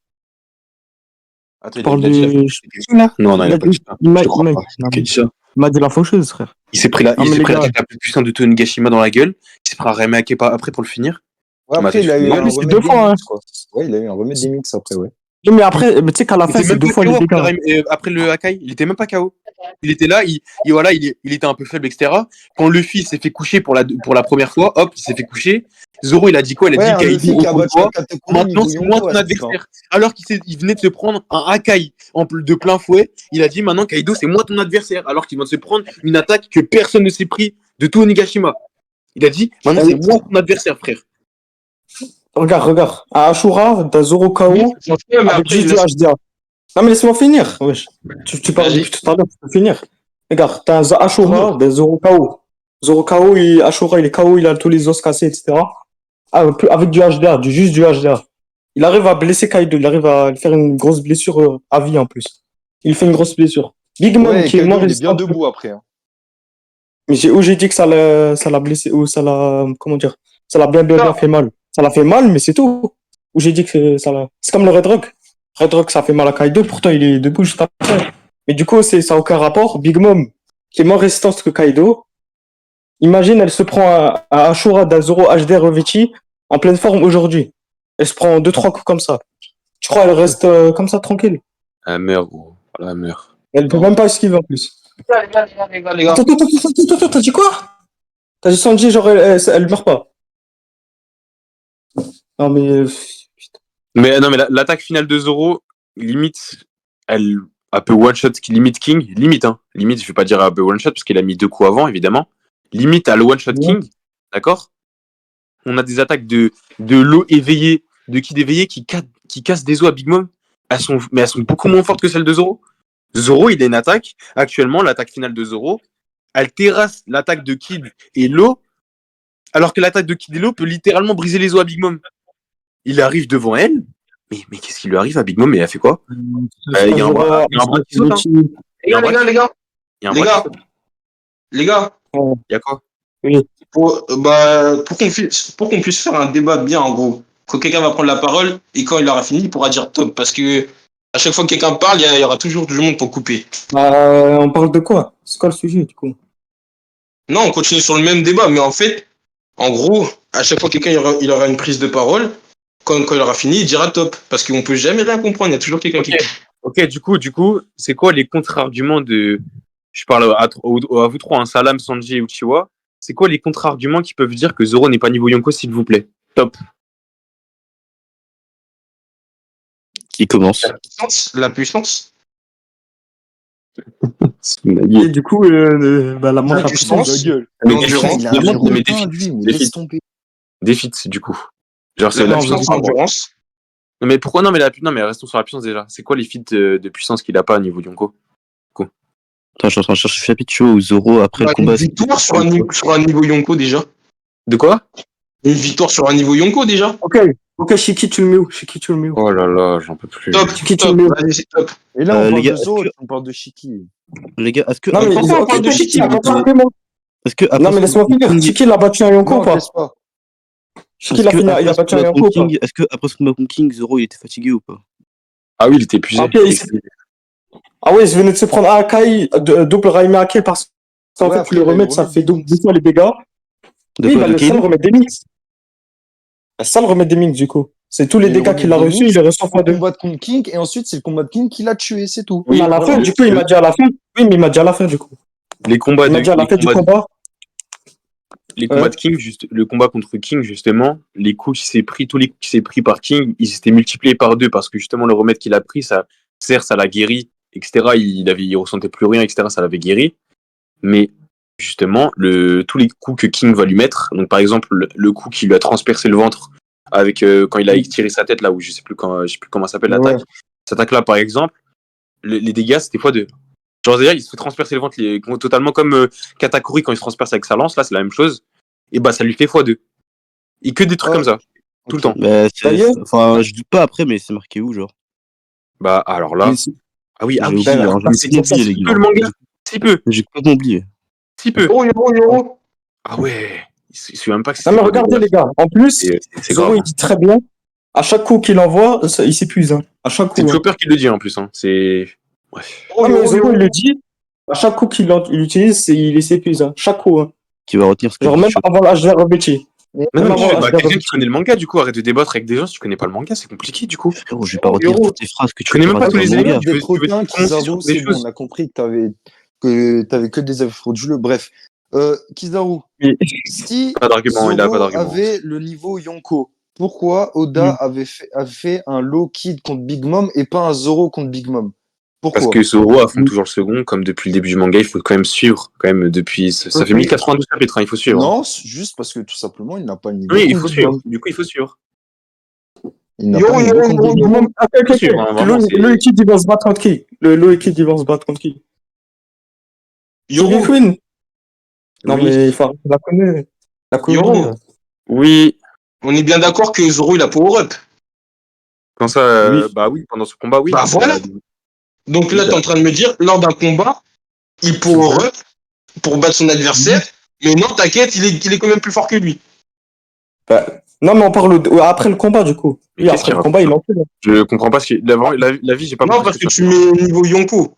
Attends, Tu parles il a dit de. Non, il a pas dit ça. Il m'a Je crois mec, pas. non, Qui a dit ça? il m'a dit la faucheuse, frère. Il s'est pris la, Non, il mais s'est les pris gars- l'attaque la plus puissante de Tonigashima dans la gueule. Il s'est pris un Raimake après pour le finir. Ouais, après, il a eu En un plus, c'est remède 2 fois, des hein. mix, quoi. Ouais, il a eu un remède des mix après, ouais. Oui, mais après, mais tu sais qu'à la Il fin, était c'est même 2 pas fois les KO dégâts. après le Hakai. Il était même pas KO. Il était là, voilà, il était un peu faible, etc. Quand Luffy s'est fait coucher pour la première fois, hop, il s'est fait coucher. Zoro, il a dit quoi? Il a Ouais, dit un Kaido Luffy qui a battu toi. un Katakuri Maintenant, niveau c'est Yonko moi à ton ce truc-là. adversaire. Alors qu'il venait de se prendre un Hakai de plein fouet, il a dit maintenant, Kaido, c'est moi ton adversaire. Alors qu'il vient de se prendre une attaque que personne ne s'est pris de tout Onigashima. Il a dit maintenant, Ah c'est oui. moi ton adversaire, frère. Regarde. À Ashura, t'as Zoro KO Mais avec après, juste du HDA. Non, mais laisse-moi finir. Wesh. Tu parles Vas-y. depuis tout à l'heure, tu peux finir. Regarde, t'as un Ashura, des Zoro KO. Zoro KO, Ashura, il est KO, il a tous les os cassés, etc. Avec du HDA, juste du HDA. Il arrive à blesser Kaido, il arrive à lui faire une grosse blessure à vie en plus. Il fait une grosse blessure. Big Mom, Ouais, qui est Kaido, moins il est résistant. bien debout après. Hein. Mais j'ai dit que ça l'a blessé, ou ça l'a, comment dire, ça l'a bien fait mal. Ça l'a fait mal, mais c'est tout. Ou j'ai dit que ça l'a. C'est comme le Red Rock. Red Rock, ça fait mal à Kaido, pourtant il est debout juste après. Mais du coup, ça n'a aucun rapport. Big Mom, qui est moins résistante que Kaido, imagine, elle se prend à Ashura d'Azoro HD revêti en pleine forme aujourd'hui. Elle se prend 2-3 coups comme ça. Tu crois elle reste comme ça tranquille? Elle meurt, gros. Voilà, elle meurt. Elle peut même pas esquiver en plus. Les gars. Attends, t'as dit quoi? T'as dit Sanji, genre elle meurt pas. Non mais. Mais non, mais l'attaque finale de Zoro, limite, elle peut one-shot limite King. Limite, hein. Limite, je vais pas dire elle peut one-shot parce qu'il a mis 2 coups avant, évidemment. Limite, à le one-shot King. D'accord? On a des attaques de l'eau éveillée, de Kid éveillé qui cassent des os à Big Mom. Elles sont beaucoup moins fortes que celles de Zoro. Zoro, il a une attaque. Actuellement, l'attaque finale de Zoro, elle terrasse l'attaque de Kid et l'eau, alors que l'attaque de Kid et l'eau peut littéralement briser les os à Big Mom. Il arrive devant elle, mais qu'est-ce qui lui arrive à Big Mom? Et elle fait quoi? Il y a un bras qui saute, hein. Les gars. Il y a un bras qui saute. Les gars. Il y a quoi? Pour qu'on puisse faire un débat bien, en gros, quand quelqu'un va prendre la parole et quand il aura fini, il pourra dire top. Parce que à chaque fois que quelqu'un parle, il y aura toujours du monde pour couper. On parle de quoi? C'est quoi le sujet du coup? Non, on continue sur le même débat, mais en fait, en gros, à chaque fois que quelqu'un il aura une prise de parole, quand il aura fini, il dira top. Parce qu'on peut jamais rien comprendre, il y a toujours quelqu'un qui coupe. Ok, du coup, c'est quoi les contre-arguments de. Je parle à vous trois, hein, Salam, Sanji et Uchiwa. C'est quoi les contre-arguments qui peuvent dire que Zoro n'est pas niveau Yonko, s'il vous plaît? Top. Qui commence? La puissance. Et du coup, la montre à puissance. L'endurance. Mais déficit, du coup. Genre, c'est la puissance. L'endurance. Non, mais pourquoi? Non, mais restons sur la puissance déjà. C'est quoi les feats de puissance qu'il a pas au niveau Yonko? Attends, je suis en train de chercher le chapitre, tu vois, où Zoro, après le combat. Une victoire sur un niveau Yonko déjà. De quoi? Une victoire sur un niveau Yonko déjà. Ok, Shiki, tu le mets où? Oh là là, j'en peux plus. Top, Shiki, tu top, le mets où? vas-y, c'est top. Et là, on les parle gars, de Zoro, on parle de Shiki. Les gars, est-ce que. Non, mais Pourquoi on parle de Shiki? Shiki, Est-ce que. non, mais laisse-moi finir. Shiki, il a battu un Yonko Non, ou pas? laisse pas. Je sais qu'il a fini, il a battu un Yonko ou pas? Est-ce que après ce combat contre King, Zoro il était fatigué ou pas? Ah oui, il était épuisé. Ok, ah ouais, il venait de se prendre un Akai, double Raime Akai parce qu'en Ouais, fait, après, le il a remettre, ça remis fait des deux fois les dégâts. De Oui, quoi, bah, de le ça Kaido le remet des mix. Ça le remet des mix, du coup. C'est tous les Il dégâts remet qu'il a des reçus, mix, il les reçoit fois au deux. combat contre King, et ensuite, c'est le combat de King qui l'a tué, c'est tout. Mais à la fin, du coup, il m'a dit à la fin. Oui, mais il m'a dit à la fin, du coup. Les combats Il m'a dit à la fin du combat. les combats de King, juste, le combat contre King, justement, les coups qu'il s'est pris, tous les coups qu'il s'est pris par King, ils s'étaient multipliés par deux parce que justement, le remède qu'il a pris, ça, certes, ça l'a guéri, etc. Il ressentait plus rien, etc. Ça l'avait guéri. Mais justement, tous les coups que King va lui mettre, donc par exemple, le coup qui lui a transpercé le ventre avec quand il a tiré sa tête là où je sais plus comment s'appelle l'attaque. Cette attaque là, par exemple, les dégâts c'était x2. Genre d'ailleurs, il se fait transpercer le ventre totalement comme Katakuri quand il se transperce avec sa lance, là c'est la même chose. Et bah ça lui fait x2. Et que des trucs comme ça, tout le temps. Bah, D'ailleurs, enfin, je doute pas après, mais c'est marqué où, genre? Bah alors là, ah oui, J'ai oui. oublié, alors, bah, j'ai complètement oublié, les Si peu gars. le manga, si peu, J'ai complètement oublié. si peu. Yoro. Ah ouais, il se souvient même pas que non, c'était mais quoi regardez, déjà. les gars. En plus, C'est Zoro, grave. il dit très bien. À chaque coup qu'il envoie, il s'épuise. Hein. À chaque C'est coup. le Hein. Chopper qui le dit en plus. Hein. C'est. Bref. Non, mais Zoro, il le dit. À chaque coup qu'il utilise, il s'épuise. Hein. Chaque coup. Hein. Qui va retenir ce que Genre, dit même Chopper. avant l'HDR Rebecci. Mais Même non, avant bah, l'HDR quelqu'un qui connaît le manga, du coup, arrête de débattre avec des gens si tu connais pas le manga, c'est compliqué, du coup. Frérot, je vais pas retenir toutes les phrases que Je connais Chopper même a pas dit tous dans le les manga. éléments. Des Tu veux trottins, commencer sur Kizaru, des c'est bon, choses. on a compris que t'avais que des avis frauduleux. Bref, Kizaru, Oui. si Pas d'argument, il a pas Zoro d'argument. avait le niveau Yonko, pourquoi Oda avait fait un Low Kid contre Big Mom et pas un Zoro contre Big Mom? Parce Pourquoi? que Zoro affronte toujours le second, comme depuis le début du manga, il faut quand même suivre, quand même, depuis. Ça fait 1092 chapitres, hein, il faut suivre. Non, c'est juste parce que tout simplement, il n'a pas le niveau Oui, il contre faut Big suivre. Mom. Du coup, il faut suivre. Il n'a pas le niveau contre Big Mom. Il faut suivre, hein, vraiment, c'est. Le Kid, il va se battre contre qui? Le Kid, il va se battre contre qui? Shiggy Yoro. Queen? Non, Oui. mais il faut arrêter la connaître. La Yoro. connaître. Oui. On est bien d'accord que Zoro, il a power up. Quand ça, Oui. bah oui, pendant ce combat, oui. Bah voilà. Donc là, Oui, t'es en train de me dire, lors d'un combat, il power up pour battre son adversaire, mais non, t'inquiète, il est quand même plus fort que lui. Bah, non, mais on parle après le combat, du coup. Mais Oui, qu'est-ce après qu'il le combat, il raconte, enchaîne. Je comprends pas ce que. La vie, j'ai pas Non, compris parce ce que que tu mets niveau Yonko.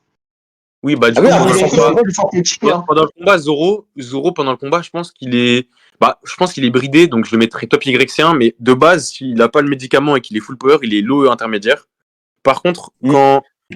Oui, bah du Ah coup, oui, pendant après, le ça combat, Yonko est plus fort que King, hein. pendant le combat, Zoro, pendant le combat, je pense qu'il est. Bah, je pense qu'il est bridé, donc je le mettrais top YC1, mais de base, s'il a pas le médicament et qu'il est full power, il est low intermédiaire. Par contre,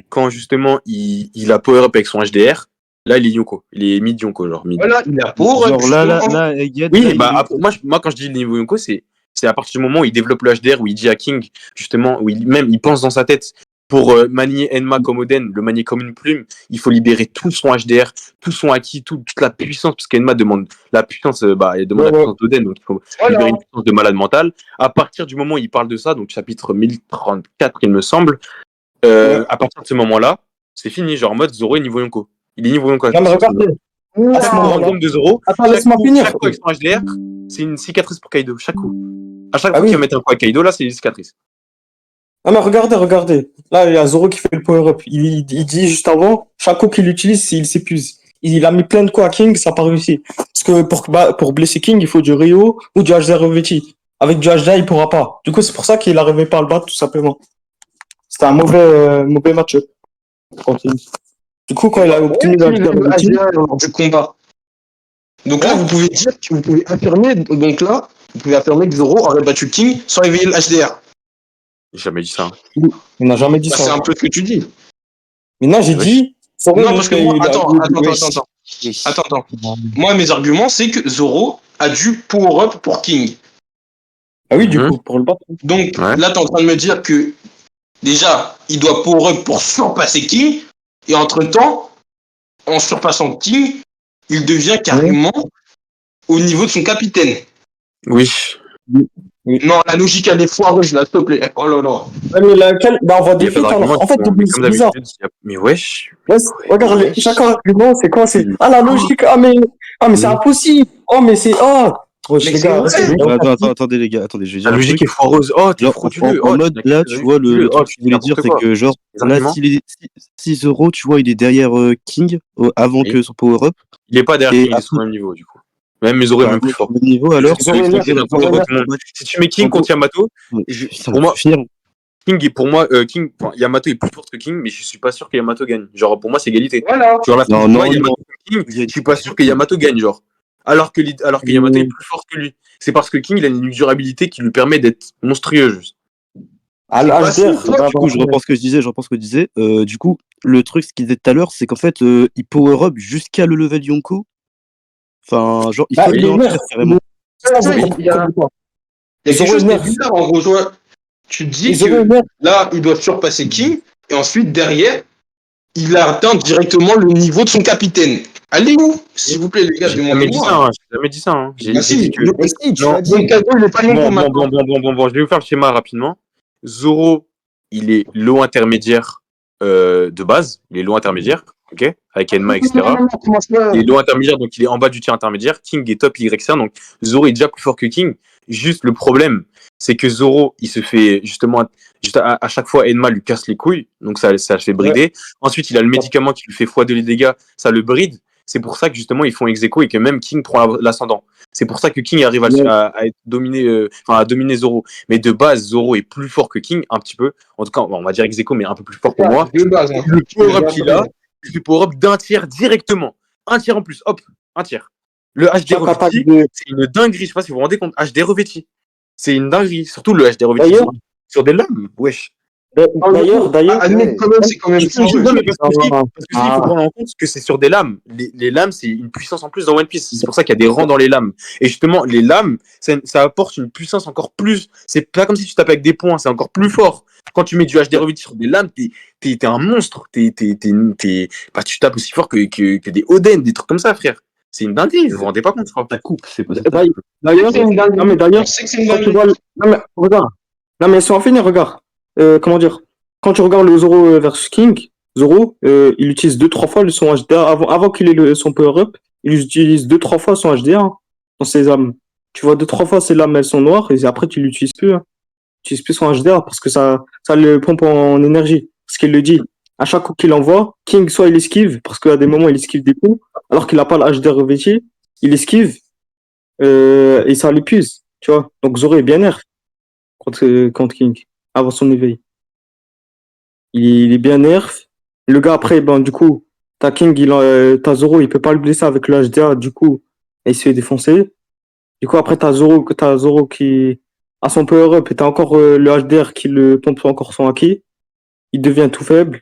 quand justement il a power up avec son HDR, là il est Yonko. Il est mid Yonko, genre mid. Voilà, il a power up. Genre là, Yed, Oui, là, bah il est... après, moi quand je dis niveau Yonko, c'est à partir du moment où il développe le HDR, où il dit à King, justement, où il pense dans sa tête pour manier Enma comme Oden, le manier comme une plume, il faut libérer tout son HDR, tout son acquis, toute la puissance, parce qu'Enma demande la puissance, elle demande la puissance d'Oden, donc il faut libérer une puissance de malade mental. À partir du moment où il parle de ça, donc chapitre 1034, il me semble, à partir de ce moment-là, c'est fini, genre en mode Zoro est niveau Yonko. Il est niveau Yonko. Non, mais regardez. À ce Chaque moment-là. random de Zoro, Attends, laisse-moi finir. chaque coup avec son HDR, c'est une cicatrice pour Kaido, chaque coup. À chaque Ah fois oui. qu'il va mettre un coup à Kaido, là, c'est une cicatrice. Non, mais regardez. Là, il y a Zoro qui fait le power-up. Il dit juste avant, chaque coup qu'il utilise, il s'épuise. Il a mis plein de coups à King, ça n'a pas réussi. Parce que pour blesser King, il faut du Ryo ou du HDR Revetti. Avec du HDR, il pourra pas. Du coup, c'est pour ça qu'il n'arrivait pas à le battre, tout simplement. C'était un mauvais match. Du coup, quand il a obtenu le HDR Revetti, lors du combat. Donc là, vous pouvez dire, vous pouvez affirmer, donc là, vous pouvez affirmer que Zoro aurait battu King sans réveiller le HDR. J'ai jamais dit ça. il n'a jamais dit Bah, ça. c'est un peu ce que tu dis. Mais non, j'ai dit. Non, parce que moi, attends. Moi, mes arguments, c'est que Zoro a dû power up pour King. Ah oui, du coup, pour le battre. Donc là, t'es en train de me dire que déjà, il doit power up pour surpasser King, et entre-temps, en surpassant King, il devient carrément au niveau de son capitaine. Oui. Non, la logique, elle est foireuse, là, s'il te plaît. Oh là là. Ouais, mais laquelle, bah, on voit Il y des a pas feats, d'argument. alors. En fait, Mais c'est comme bizarre. d'habitude, mais wesh. Ouais, regarde, chaque argument, c'est quoi? C'est, ah, la logique, mais c'est impossible. Oh, mais c'est, wesh, Mais les c'est gars, vrai. Attendez les gars, attendez, je vais dire La un logique truc. est foireuse. Oh, t'es Genre, frauduleux. en mode, là, tu vois, le truc que tu voulais dire, c'est que, genre, là, si Zoro, tu vois, il est derrière King avant que son power-up. Il est pas derrière Et King, il est sur après- le même niveau, du coup. Même Zoro est même plus fort. Le niveau, alors, Je vais expliquer d'un coup, tout le monde. Si tu mets King contre Yamato, ça pour va moi, finir. King est pour moi, Yamato est plus fort que King, mais je suis pas sûr que Yamato gagne. Genre, pour moi, c'est égalité. Voilà. Genre, la Non, fin du combat, non, Yamato contre King, je suis pas sûr que Yamato gagne, genre. Alors que Yamato est plus fort que lui. C'est parce que King, il a une durabilité qui lui permet d'être monstrueux, juste. À C'est pas l'HDR, si, toi, Du coup, je reprends ce que je disais. Du coup, le truc, ce qu'il disait tout à l'heure, c'est qu'en fait, il power up jusqu'à le level Yonko. Enfin, genre, il Bah, faut il est ralentir nerf. carrément. il y a quelque Zoro chose est qui est nerf. bizarre. En gros, tu te dis Zoro est que nerf. là, il doit surpasser King, et ensuite, derrière, il a atteint directement le niveau de son capitaine. Allez où, s'il vous plaît, les gars, J'ai jamais dit ça, demandez-moi. hein. J'ai jamais dit ça, hein. Bah J'ai dit si, que. Mais si, tu Non, l'as dit. mon cadeau, il est pas Yonko Bon, maintenant. je vais vous faire le schéma rapidement. Zoro, il est low intermédiaire de base. Il est low intermédiaire, ok, avec Enma, etc. Il est low intermédiaire, donc il est en bas du tiers intermédiaire. King est top YC1, donc Zoro est déjà plus fort que King. Juste le problème, c'est que Zoro, il se fait justement, juste à chaque fois, Enma lui casse les couilles, donc ça le fait brider. Ensuite, il a le médicament qui lui fait x2 les dégâts, ça le bride. C'est pour ça que justement, ils font ex-aequo et que même King prend l'ascendant. C'est pour ça que King arrive à être dominé, à dominer Zoro. Mais de base, Zoro est plus fort que King, un petit peu. En tout cas, on va dire ex-aequo, mais un peu plus fort pour moi. De base, hein. Le power-up qu'il a, c'est le power-up d'un tiers directement. Un tiers en plus, hop, un tiers. Le HD Chaque attaque revêti, de- c'est une dinguerie. Je sais pas si vous vous rendez compte. HD revêti. C'est une dinguerie. Surtout le HD revêti D'ailleurs, sur des lames. Wesh. d'ailleurs, Admets quand même, c'est quand même fort. Non, mais parce que si, Ah, il faut prendre en compte que c'est sur des lames. Les lames, c'est une puissance en plus dans One Piece. C'est pour ça qu'il y a des rangs dans les lames. Et justement, les lames, ça apporte une puissance encore plus. C'est pas comme si tu tapes avec des poings, c'est encore plus fort. Quand tu mets du HD revêti sur des lames, t'es un monstre. Bah, tu tapes aussi fort que des Oden, des trucs comme ça, frère. C'est une dinguerie, vous vous rendez pas compte, je crois. Ta coupe, c'est pas ça. D'ailleurs, non, mais d'ailleurs, On sait que c'est une quand tu dinguerie. vois non, mais regarde. Non, mais sans finir, regarde. Comment dire? Quand tu regardes le Zoro versus King, Zoro, il utilise 2-3 fois son HDA. Avant qu'il ait son power-up, il utilise 2-3 fois son HDA dans ses âmes. Tu vois, 2-3 fois ses lames, elles sont noires, et après, tu l'utilises plus. Hein. Tu n'utilises plus son HDA parce que ça le pompe en énergie. Parce qu'il le dit. À chaque coup qu'il envoie, King, soit il esquive, parce qu'à des moments, il esquive des coups, alors qu'il n'a pas le HDA revêti, il esquive, et ça l'épuise. Tu vois. Donc Zoro est bien nerf contre King, avant son éveil. Il est bien nerf. Le gars, après, ben, du coup, t'as King, t'as Zoro, il peut pas le blesser avec le HDA, du coup, et il se fait défoncer. Du coup, après, t'as Zoro qui a son power-up, et t'as encore le HDR qui le pompe encore son haki. Il devient tout faible.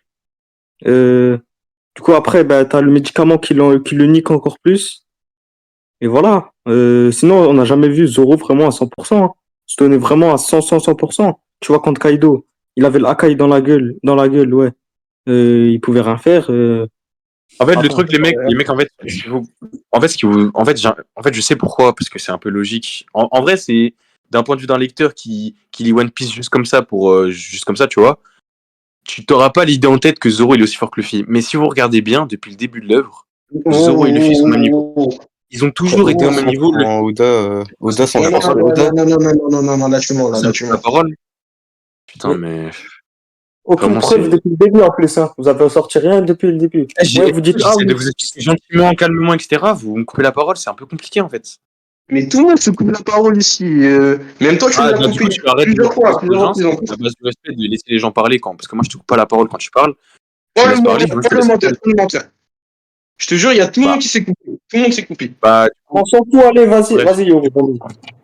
Du coup, après, ben, t'as le médicament qui le nique encore plus. Et voilà. Sinon, on n'a jamais vu Zoro vraiment à 100%. Hein. Se donner vraiment à 100%. Tu vois, contre Kaido, il avait le Akai dans la gueule, ouais. Il pouvait rien faire. En fait, le Attends. truc, les mecs, en fait, en fait, je sais pourquoi, parce que c'est un peu logique. En vrai, c'est d'un point de vue d'un lecteur qui lit One Piece juste comme ça, tu vois. Tu t'auras pas l'idée en tête que Zoro il est aussi fort que Luffy. Mais si vous regardez bien, depuis le début de l'œuvre, Zoro et Luffy sont au même niveau. Ils ont toujours été au même niveau. Oda, 100%. Non, lâche-moi, là, La lâche-moi. parole. Putain, Oui. mais Aucune vraiment, preuve c'est. depuis le début en plus. Hein. Vous avez sorti rien depuis le début. Ouais, vous dites, ah J'essaie oui. de vous expliquer gentiment, calmement, etc. Vous me coupez la parole, c'est un peu compliqué en fait. Mais tout le monde se coupe la parole ici. Même toi, tu me l'as Du coup, coupé tu arrêtes de me plusieurs couper fois, plusieurs l'intelligence, reprises en plus. à base de respect, de laisser les gens parler parce que moi je te coupe pas la parole quand tu parles. Oh Tu me le laisses parler, menteur, je te oh le laisse menteur, parler. oh le menteur. Je te jure, il y a tout le Bah, monde qui s'est coupé. Tout le monde s'est coupé. bah, On s'en fout, allez, vas-y, bref. vas-y, Yoro.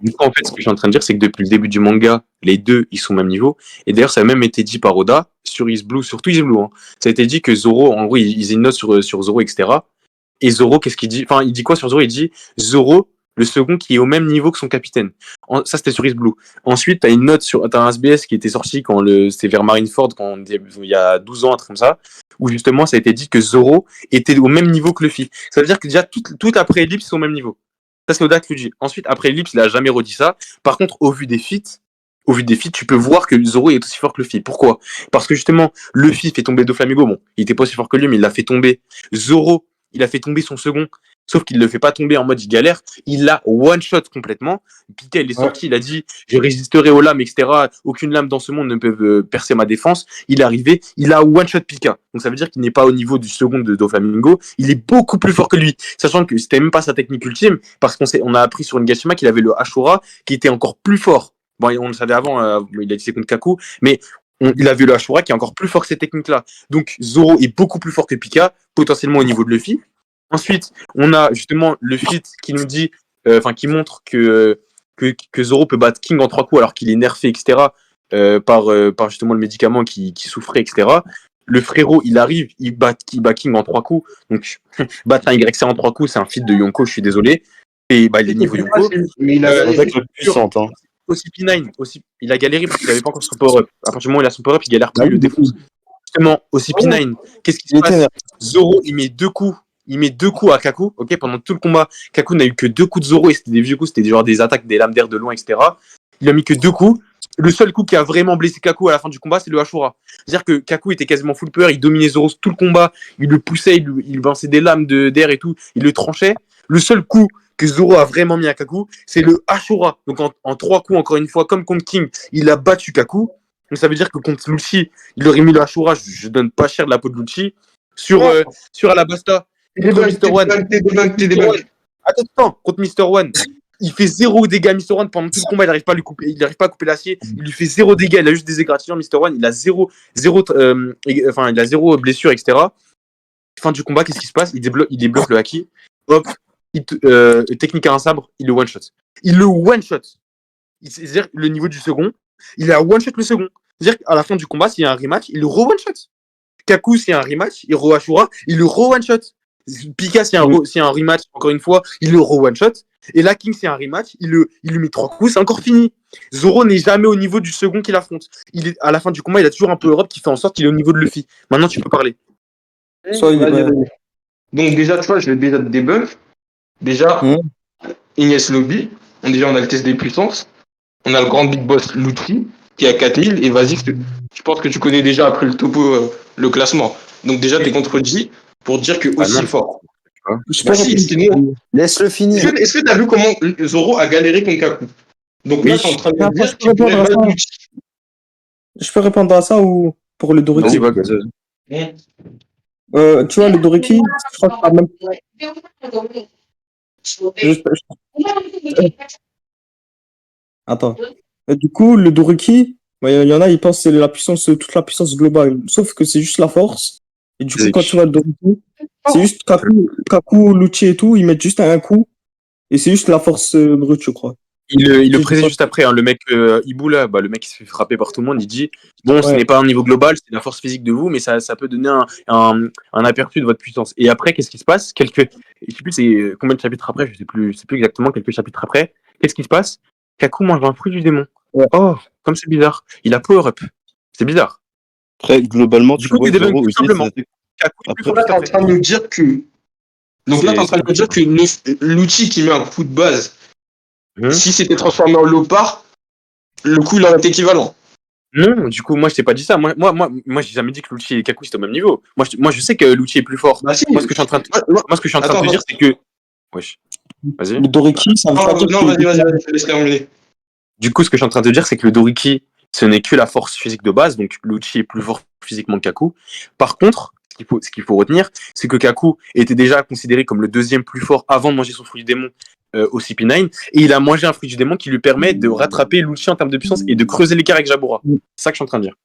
Du coup, en fait, ce que je suis en train de dire, c'est que depuis le début du manga, les deux, ils sont au même niveau. Et d'ailleurs, ça a même été dit par Oda sur Is Blue, surtout Is Blue. Hein. Ça a été dit que Zoro, en gros, ils une note sur Zoro, etc. Et Zoro, qu'est-ce qu'il dit? Enfin, il dit quoi sur Zoro? Il dit Zoro, le second qui est au même niveau que son capitaine. Ça, c'était sur Is Blue. Ensuite, t'as un SBS qui était sorti c'était vers Marineford, il y a 12 ans, un truc comme ça, où justement, ça a été dit que Zoro était au même niveau que Luffy. Ça veut dire que déjà, tout après Ellipse, c'est au même niveau. Ça, c'est Oda qui le dit. Ensuite, après Ellipse, il a jamais redit ça. Par contre, au vu des feats, tu peux voir que Zoro est aussi fort que Luffy. Pourquoi? Parce que justement, Luffy fait tomber Doflamingo. Bon, il était pas aussi fort que lui, mais il l'a fait tomber. Zoro, il a fait tomber son second. Sauf qu'il le fait pas tomber en mode il galère, il l'a one-shot complètement. Pika, il est sorti, il a dit je résisterai aux lames, etc. Aucune lame dans ce monde ne peut percer ma défense. Il est arrivé, il a one-shot Pika. Donc ça veut dire qu'il n'est pas au niveau du second de Doflamingo. Il est beaucoup plus fort que lui. Sachant que c'était même pas sa technique ultime, parce on a appris sur Ngashima qu'il avait le Ashura qui était encore plus fort. Bon, on le savait avant, il a dit c'est contre Kaku, mais il avait le Ashura qui est encore plus fort que ces techniques-là. Donc Zoro est beaucoup plus fort que Pika, potentiellement au niveau de Luffy. Ensuite, on a justement le feat qui nous dit, qui montre que Zoro peut battre King en 3 coups alors qu'il est nerfé, etc. Par justement le médicament qui souffrait, etc. Le frérot, il arrive, il bat King en 3 coups. Donc, battre un YC en 3 coups, c'est un feat de Yonko, je suis désolé. Et il est niveau Yonko. Mais il a C'est vrai que c'est puissante. Hein. Aussi P9, il a galéré parce qu'il avait pas encore son power-up. À partir du moment où il a son power-up, il galère plus, il le défonce. Justement, aussi P9, qu'est-ce qui se passe? Zoro, il met 2 coups. Il met 2 coups à Kaku, ok, pendant tout le combat. Kaku n'a eu que 2 coups de Zoro et c'était des vieux coups, c'était genre des attaques, des lames d'air de loin, etc. Il a mis que 2 coups. Le seul coup qui a vraiment blessé Kaku à la fin du combat, c'est le Ashura. C'est-à-dire que Kaku était quasiment full power, il dominait Zoro tout le combat, il le poussait, il lançait des lames d'air et tout, il le tranchait. Le seul coup que Zoro a vraiment mis à Kaku, c'est le Ashura. Donc en 3 coups, encore une fois, comme contre King, il a battu Kaku. Donc ça veut dire que contre Lucci, il aurait mis le Ashura, je donne pas cher de la peau de Lucci. Sur Alabasta, Attends, contre Mr. One, il fait 0 dégâts à Mr. One pendant tout le combat, il n'arrive pas à lui couper, il n'arrive pas à couper l'acier, il lui fait 0 dégâts, il a juste des égratignures, Mr. One, il a 0 blessure, etc. Fin du combat, qu'est-ce qui se passe? Il débloque le haki, hop, technique à un sabre, il le one-shot. Il le one-shot. C'est-à-dire le niveau du second, il a one-shot le second. C'est-à-dire qu'à la fin du combat, s'il y a un rematch, il le re-one-shot. Kaku, s'il y a un rematch, il re-Ashura, il le re-one-shot. Pika, s'il y a un rematch, encore une fois, il le re-one-shot. Et là, King, s'il y a un rematch, il lui met 3 coups, c'est encore fini. Zoro n'est jamais au niveau du second qu'il affronte. À la fin du combat, il a toujours un peu Europe qui fait en sorte qu'il est au niveau de Luffy. Maintenant, tu peux parler. Donc déjà, tu vois, je vais déjà te débunk. Déjà, Ignace Lobby, on a le test des puissances. On a le grand big boss Lucci qui est à 4000. Et vas-y, je pense que tu connais déjà après le topo le classement. Donc déjà, t'es contre G pour dire que aussi fort. Laisse-le finir. Est-ce que t'as vu comment Zoro a galéré contre Kaku? Donc là, t'es en train de me dire qu'il pourrait battre Lucci. Je peux répondre à ça ou pour le Doriki? Vas-y. Tu vois, le Doriki, je crois que ça a même... Attends. Du coup, le Doriki, il y en a, ils pensent que c'est la puissance, toute la puissance globale. Sauf que c'est juste la force. Et du coup, quand tu vois le Doriki, c'est juste Kaku, Lucci et tout, ils mettent juste un coup. Et c'est juste la force brute, je crois. Il le précise juste après, hein, le mec Ibu là, le mec qui se fait frapper par tout le monde, il dit bon, ce n'est pas un niveau global, c'est la force physique de vous, mais ça peut donner un aperçu de votre puissance. Et après, qu'est-ce qui se passe? Je sais plus c'est combien de chapitres après, je sais plus exactement, quelques chapitres après. Qu'est-ce qui se passe? Kaku mange un fruit du démon. Ouais. Oh, comme c'est bizarre. Il a power up. C'est bizarre. Après, globalement, Du tu coup, vois t'es Zoro tout aussi. simplement. Kaku est plus fort Là, que t'es en train de me dire que. Donc là, t'es en train de me dire que Lucci qui met un coup de base, si c'était transformé en léopard, le coup il aurait été équivalent. Non, du coup, moi, je t'ai pas dit ça. Moi, j'ai jamais dit que Lucci et Kaku c'était au même niveau. Moi, je sais que Lucci est plus fort. Bah si. Moi, ce que je suis en train de te dire, c'est que. Wesh. Vas-y. Le Doriki, ça veut pas dire Non, vas-y, je te laisse terminer. Du coup, ce que je suis en train de te dire, c'est que le Doriki, ce n'est que la force physique de base. Donc, Lucci est plus fort physiquement que Kaku. Par contre, ce qu'il faut retenir, c'est que Kaku était déjà considéré comme le deuxième plus fort avant de manger son fruit du démon au CP9. Et il a mangé un fruit du démon qui lui permet de rattraper Lucci en termes de puissance et de creuser l'écart avec Jabura. C'est ça que je suis en train de dire.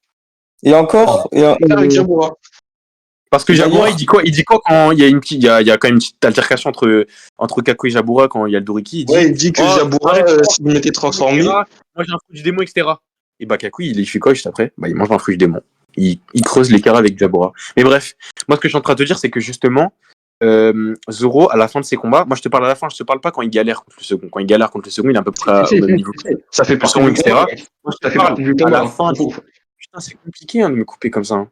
Et encore, Avec Jabura. Parce que Jabura, il dit quoi quand il y a il y a quand même une petite altercation entre Kaku et Jabura quand il y a le Doriki. Il dit que Jabura, s'il m'était transformé. Moi, j'ai un fruit du démon, etc. Et Kaku, il fait quoi juste après? Il mange un fruit du démon. Il creuse l'écart avec Jabura. Mais bref, moi, ce que je suis en train de te dire, c'est que justement, Zoro, à la fin de ses combats, moi, je te parle à la fin, je te parle pas quand il galère contre le second. Quand il galère contre le second, il est à peu près au même niveau. Ça fait partie du combat, etc. Moi, je te parle à la fin. Putain, c'est compliqué de me couper comme ça.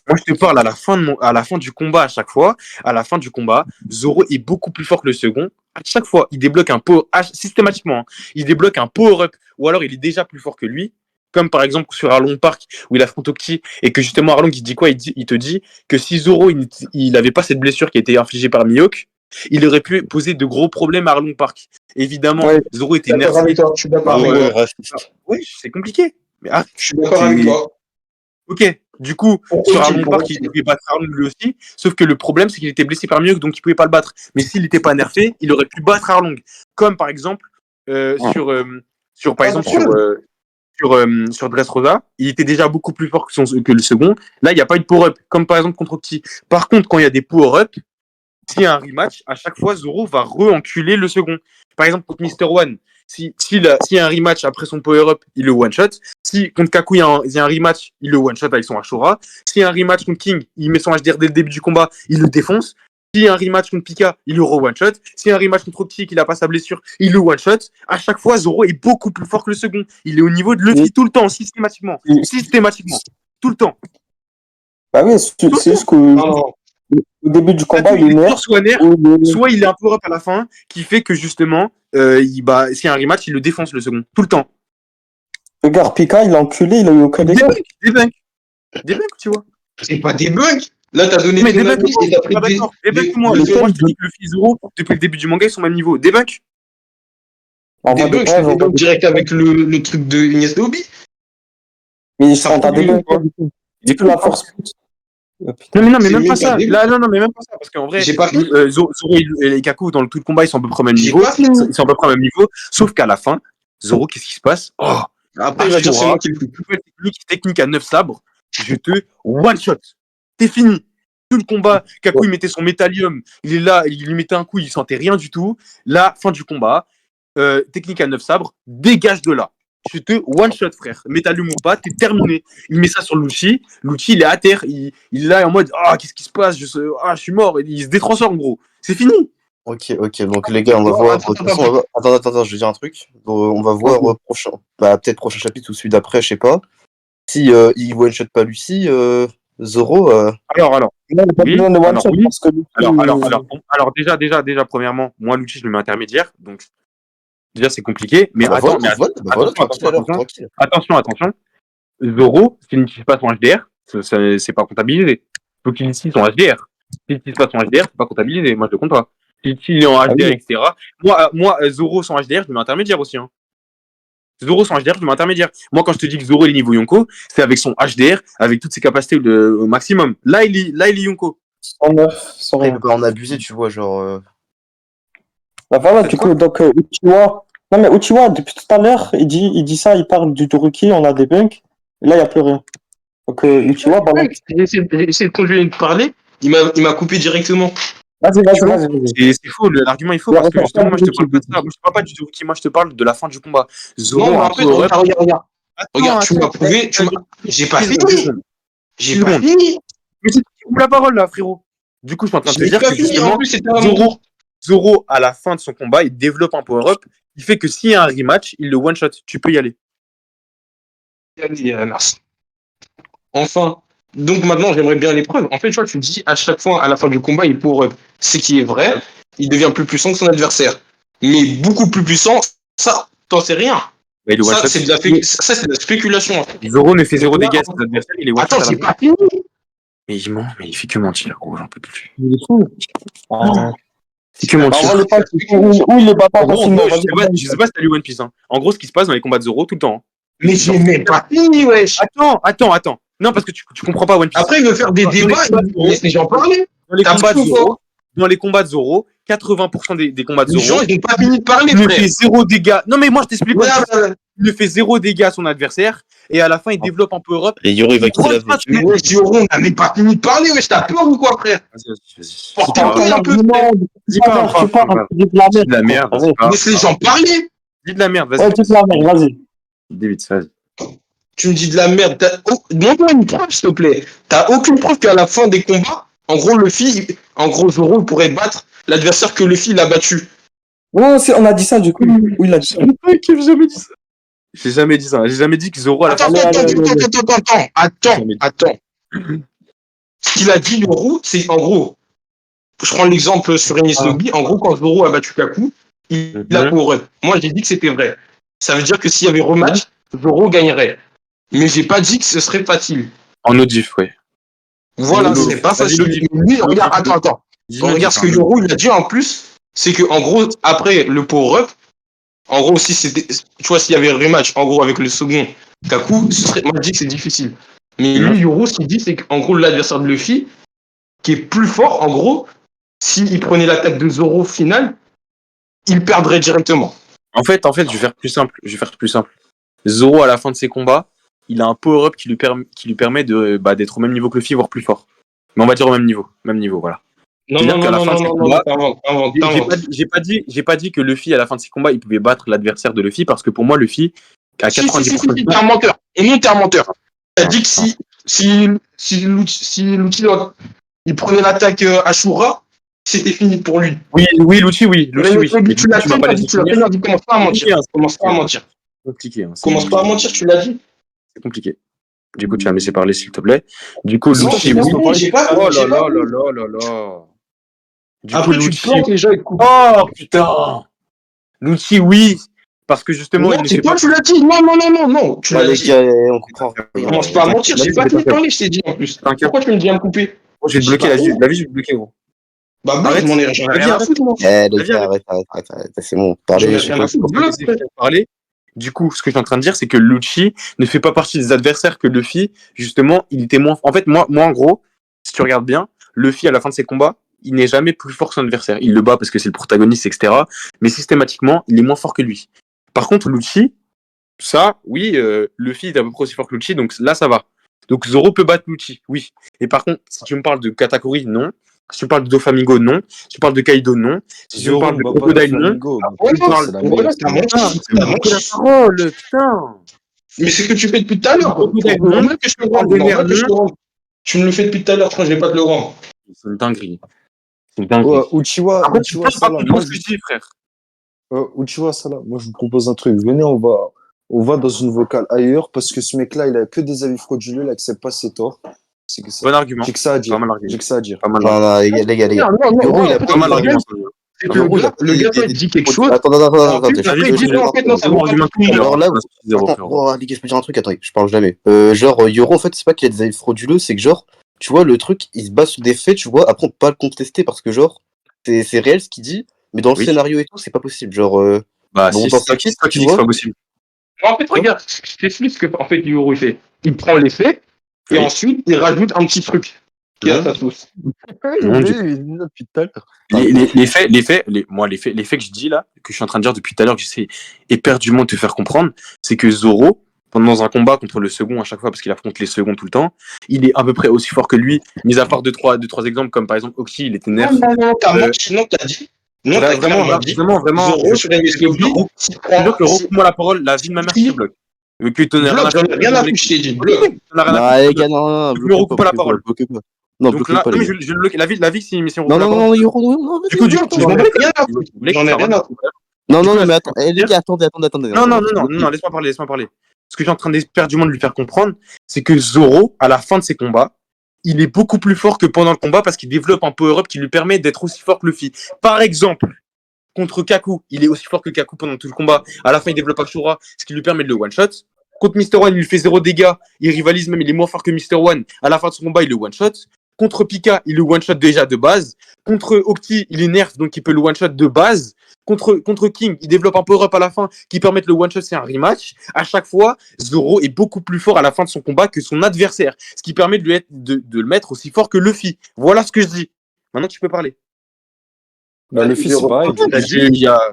Moi, je te parle à la fin du combat à chaque fois. À la fin du combat, Zoro est beaucoup plus fort que le second. À chaque fois, il débloque un power systématiquement. Il débloque un power-up ou alors il est déjà plus fort que lui. Comme par exemple sur Arlong Park, où il affronte Octi, et que justement Arlong, il dit quoi? Il te dit que si Zoro, il avait pas cette blessure qui a été infligée par Mihawk, il aurait pu poser de gros problèmes à Arlong Park. Évidemment, Ouais. Zoro était D'accord nerfé. avec toi, je suis d'accord avec Ouais, toi. oui, c'est compliqué. Mais Je suis d'accord avec toi. ok. Du coup, Pour sur Octi, Arlong pour Park, il Octi. pouvait battre Arlong lui aussi. Sauf que le problème, c'est qu'il était blessé par Mihawk, donc il pouvait pas le battre. Mais s'il n'était pas nerfé, il aurait pu battre Arlong. Comme par exemple, par Pas de exemple, problème. sur Dressrosa, il était déjà beaucoup plus fort que le second. Là, il n'y a pas eu de power-up, comme par exemple contre Octi. Par contre, quand il y a des power-up, s'il y a un rematch, à chaque fois, Zoro va re-enculer le second. Par exemple, contre Mister One, s'il y a un rematch après son power-up, il le one-shot. Si contre Kaku, il y a un rematch, il le one-shot avec son Ashura. S'il y a un rematch contre King, il met son HDR dès le début du combat, il le défonce. S'il y a un rematch contre Pika, il le re-one-shot. S'il y a un rematch contre Opti, qu'il n'a pas sa blessure, il le one-shot. À chaque fois, Zoro est beaucoup plus fort que le second. Il est au niveau de Luffy tout le temps, systématiquement. Systématiquement. Tout le temps. Bah oui, c'est juste qu'au Non, début du combat, il est nerf. Soit nerf, soit il est un peu up à la fin, qui fait que justement, s'il y a un rematch, il le défonce le second. Tout le temps. Regarde, Pika, il a enculé, il a eu aucun dégât. Des bugs, tu vois. c'est pas des bugs. Là, t'as donné Mais ton des bugs, avis et t'as pris pas d'accord. Débunk-moi. des Moi, je te dis que Luffy et Zoro, depuis le début du manga, ils sont au même niveau. Débunk. En des vrai, de bugs, je base, te on va débunk direct avec le truc de Ignace Lobby. mais Ça on t'a prouve débunk. Il est Que la fou, hein. force. Non, mais C'est même pas même pas ça. des bugs. Là, non, mais même pas ça. Parce qu'en vrai, J'ai pas fini. Zoro et Kaku, dans le tout le combat, ils sont à peu près au même J'ai niveau. pas fini. Ils sont à peu près au même niveau. Sauf qu'à la fin, Zoro, qu'est-ce qui se passe? Oh, Après, il va dire c'est Ashura, moi qui le fous. nouvelle technique à 9 sabres. Je te one-shot. T'es fini. Tout le combat, Kaku, il mettait son métallium. Il est là, il lui mettait un coup, il sentait rien du tout. Là, fin du combat. Technique à 9 sabres. Dégage de là. Je te one-shot, frère. Métallium ou pas, t'es terminé. Il met ça sur Lucci. Lucci, il est à terre. Il est là en mode ah, qu'est-ce qui se passe? Je suis mort. Il se détransforme, gros. C'est fini. Ok, donc les gars, on va Bon, voir. attends, De toute façon, attends, je vais dire un truc. On va voir prochain, peut-être prochain chapitre ou celui d'après, je sais pas. Si il one-shot pas Lucie, Zoro, Alors, Il a pas oui. besoin de Alors, one-shot oui. parce que Alors, déjà, premièrement, moi, Lucci, je le mets intermédiaire. Donc, déjà, c'est compliqué. Mais attends, voilà, tranquille alors, tranquille. attention. Zoro, s'il n'utilise pas son HDR, c'est pas comptabilisé. Faut qu'il utilise son HDR. S'il n'utilise pas son HDR, c'est pas comptabilisé. Moi, je le compte pas. S'il est en HDR, oui. etc. Moi, Zoro sans HDR, je le mets intermédiaire aussi. Hein. Zoro sans HDR, je le mets intermédiaire. Moi, quand je te dis que Zoro est niveau Yonko, c'est avec son HDR, avec toutes ses capacités au maximum. Là, il est Yonko. 109, sans Après, il rien. peut pas en abuser, tu vois, genre. Bah voilà, C'est du quoi coup, donc Uchiwa. Non mais Uchiwa, depuis tout à l'heure, il dit ça, il parle du Toruki, on a des bunks, et là, il n'y a plus rien. Donc Uchiwa, bah, J'ai essayé de continuer de parler. Il m'a coupé directement. vas-y. C'est faux, l'argument est faux Il y a parce que justement, reportage moi, de je te parle pas de Toruki. ça. Moi, je te parle pas du Toruki, moi, je te parle de la fin du combat. Non, Zoro mais a un en fait, power-up. regarde. Regarde, tu m'as Attends, prouvé. J'ai pas deux fini. secondes. J'ai pas fini. Mais c'est qui coupe la parole là, frérot. Du coup, je suis en train de Je te n'ai dire pas que fini. En justement, plus, c'était à mon tour. Zoro, à la fin de son combat, il développe un power-up. Il fait que s'il y a un rematch, il le one-shot. Tu peux y aller. Allez, merci. Enfin. Donc maintenant, j'aimerais bien les preuves. En fait, tu vois, tu dis à chaque fois, à la fin du combat, il pour ce qui est vrai, il devient plus puissant que son adversaire. Mais beaucoup plus puissant, ça, t'en sais rien. Bah, il le Ça, one-shot. c'est de la spéculation. En fait. Zoro ne fait Donc zéro là, dégâts à ses adversaires. Il est one-shot attends, à la j'ai fin. pas fini. Mais il ment, mais il fait que mentir, gros. J'en peux plus. Il est fou. C'est que Bah, mentir. envoie les pas où il est battant En gros, facilement, je vas-y. sais pas si t'as lu One Piece. Hein. En gros, ce qui se passe dans les combats de Zoro tout le temps. Hein. Mais j'ai même pas fini, wesh. Attends. Non, parce que tu comprends pas One Piece. Après, il veut faire des débats, il laisse les gens parler. Dans les T'as combats de pris ou pas? Zoro, 80% des combats de Les gens, Zoro, ils n'ont pas fini de parler, il ne frère. fait zéro dégâts. Non, mais moi, je t'explique One Piece. Ouais. Il ne fait zéro dégâts à son adversaire. Et à la fin, il développe un power-up. Et Yoro, il va kill avec. Mais wesh, Yoro, on n'a même pas fini de parler, wesh. T'as peur ou quoi, frère? Vas-y. Portez T'as le couille un un peu, argument, frère. Dis pas, dis de la dis de la merde. Vas-y. Laisse les gens parler. Dis de la merde, Ouais, vas-y. dis de la merde, vas-y. Dis vite, vas-y. Tu me dis de la merde. Montre-moi une preuve, s'il te plaît. T'as aucune preuve qu'à la fin des combats, en gros, Zoro pourrait battre l'adversaire que Luffy l'a battu. Non, on a dit ça, du coup. Oui, il a dit ça. J'ai jamais dit ça. J'ai jamais dit ça. J'ai jamais dit que Zoro à la fin. Attends. Ce qu'il a dit, Yoro, c'est en gros, je prends l'exemple sur Enies Lobby, en gros, quand Zoro a battu Kaku, il a power up. Moi, j'ai dit que c'était vrai. Ça veut dire que s'il y avait rematch, Zoro gagnerait. Mais j'ai pas dit que ce serait facile. En audif, ouais. Voilà, Vas-y, ce serait pas vas-y, facile. Lodi. Lui, regarde, attends. Dis-le, Regarde ce que Yoro il a dit en plus, c'est que en gros, après le power-up, en gros, si c'était, tu vois, s'il y avait un rematch, en gros, avec le second Kaku, moi je dis que c'est difficile. Mais lui, Yoro, ce qu'il dit, c'est qu'en gros, l'adversaire de Luffy, qui est plus fort, en gros, s'il prenait l'attaque de Zoro final, il perdrait directement. En fait, je vais faire plus simple. Zoro, à la fin de ses combats, il a un power-up qui lui permet d'être au même niveau que Luffy, voire plus fort. Mais on va dire au même niveau, voilà. Non, C'est-à-dire qu'à la fin de ses combats, t'inventes. j'ai pas dit que Luffy, à la fin de ses combats, il pouvait battre l'adversaire de Luffy, parce que pour moi, Luffy, à 90%. Si, t'es un menteur. Et non, t'es un menteur. T'as dit que si Lucci, il prenait l'attaque Ashura, c'était fini pour lui. Oui, Lucci, oui. Mais tu l'as fait, tu l'as dit, commence pas à mentir. C'est Commence pas à mentir, tu l'as dit. C'est compliqué. Du coup, tu vas me laisser parler, s'il te plaît. Du coup, Non, Lucci, j'ai oui. pas- j'ai pas- Oh j'ai là pas- là là là là là. Du coup, Après, tu te Lucci. plantes, les gens, ils te coupent. Oh putain. Lucci, oui. Parce que justement, il Non, ne c'est fait toi, pas. tu l'as dit. Non, tu Bah, l'as les dit. gars, on comprend rien. Commence pas à mentir, j'ai pas fini de parler, je t'ai dit en plus. T'inquiète. Pourquoi tu me dis à me couper? Je vais te bloquer la vie, je vais te bloquer, gros. Bah, bloque, Arrête. j'en ai rien à Arrête. foutre, moi. Eh, les Vas-y, gars, arrête, c'est bon. J'en ai Parlez, rien à foutre, bloque. Parler. Du coup, ce que je suis en train de dire, c'est que Lucci ne fait pas partie des adversaires que Luffy, justement, il était moins. En fait, moi, en gros, si tu regardes bien, Luffy, à la fin de ses combats, il n'est jamais plus fort que son adversaire. Il le bat parce que c'est le protagoniste, etc. Mais systématiquement, il est moins fort que lui. Par contre, Lucci, ça, oui, Luffy est à peu près aussi fort que Lucci, donc là, ça va. Donc Zoro peut battre Lucci, oui. Et par contre, si tu me parles de Katakuri, non. Si tu me parles de Doflamingo, non. Si tu parles de Kaido, non. Si tu me parles de Crocodile, non. Voilà, c'est la voilà, meilleure. t'as menti. T'as menti. la parole, putain. Mais c'est ce que tu fais depuis tout à l'heure. Crocodile, Normal que je te rende. non. Normal que je te rende. Tu me le fais depuis tout à l'heure, je crois que je vais pas te le rendre. C'est une dinguerie. C'est une dinguerie. Ouais, Uchiwa, Après, tu peux pas Salah, comprendre ce que je dis, frère. Uchiwa, Salah, moi je vous propose un truc. Venez, on va dans une vocale ailleurs parce que ce mec-là, il a que des avis frauduleux, il accepte pas ses torts. C'est que ça. Bon argument. J'ai que ça à dire. Pas mal argument. J'ai que ça à dire. Pas mal Non, argument. non, les gars. Yoro, il a Pas mal argument. C'est que le gars, toi, il dit quelque chose. Attends. Après, il dit non, en fait, non, ça vaut pas le coup. Alors là, les gars, je peux dire un truc, attendez, je parle jamais. Genre, Yoro, en fait, c'est pas qu'il a des avis frauduleux, c'est que genre, tu vois, le truc, il se base sur des faits, tu vois, après, on peut pas le contester parce que genre, c'est réel ce qu'il dit, mais dans le scénario et tout, c'est pas possible. Genre, Bah, bon, si, dans c'est toi qui dis que tu c'est vois. pas possible. En fait, regarde, je t'explique ce que en fait Yoro il fait. Il prend les faits et Oui. ensuite il rajoute un petit truc qui est à sa sauce. Non, du- Depuis tout à l'heure. Les faits que je dis là, que je suis en train de dire depuis tout à l'heure, que j'essaie éperdument de te faire comprendre, c'est que Zoro, pendant un combat contre le second à chaque fois, parce qu'il affronte les seconds tout le temps, il est à peu près aussi fort que lui, mis à part deux, trois exemples, comme par exemple Oxy, il était nerf. Non, t'as menti, non, t'as dit. Non, t'as clairement dit. Vraiment. Zoro sur MSLB, Coupe-moi la parole, la vie de ma mère, je te bloque. Que tu n'as bloque, j'en ai rien à foutre, je t'ai dit. Bloque. Non, les gars, non, Je me recoupe pas la parole. bloquez pas. Non, Donc bloquez là, pas, non, les mais gars. je vais le bloquer. La vie, c'est une émission. Non, Yoro, non, Du coup, J'en ai rien à foutre. J'en ai rien à foutre. non, mais attends, les gars, attendez. Non, laisse-moi parler. Ce que j'ai en train d'éperdument de lui faire comprendre, c'est que Zoro, à la fin de ses combats, il est beaucoup plus fort que pendant le combat parce qu'il développe un power-up qui lui permet d'être aussi fort que Luffy. Par exemple, contre Kaku, il est aussi fort que Kaku pendant tout le combat. À la fin, il développe Ashura, ce qui lui permet de le one-shot. Contre Mr. One, il lui fait 0 dégâts. Il rivalise même, il est moins fort que Mr. One. À la fin de son combat, il le one-shot. Contre Pika, il le one-shot déjà de base. Contre Octi, il est nerf, donc il peut le one-shot de base. Contre King, il développe un power-up à la fin qui permet de le one-shot, c'est un rematch. À chaque fois, Zoro est beaucoup plus fort à la fin de son combat que son adversaire, ce qui permet de le mettre aussi fort que Luffy. Voilà ce que je dis. Maintenant, tu peux parler. Bah, le fils, c'est pareil.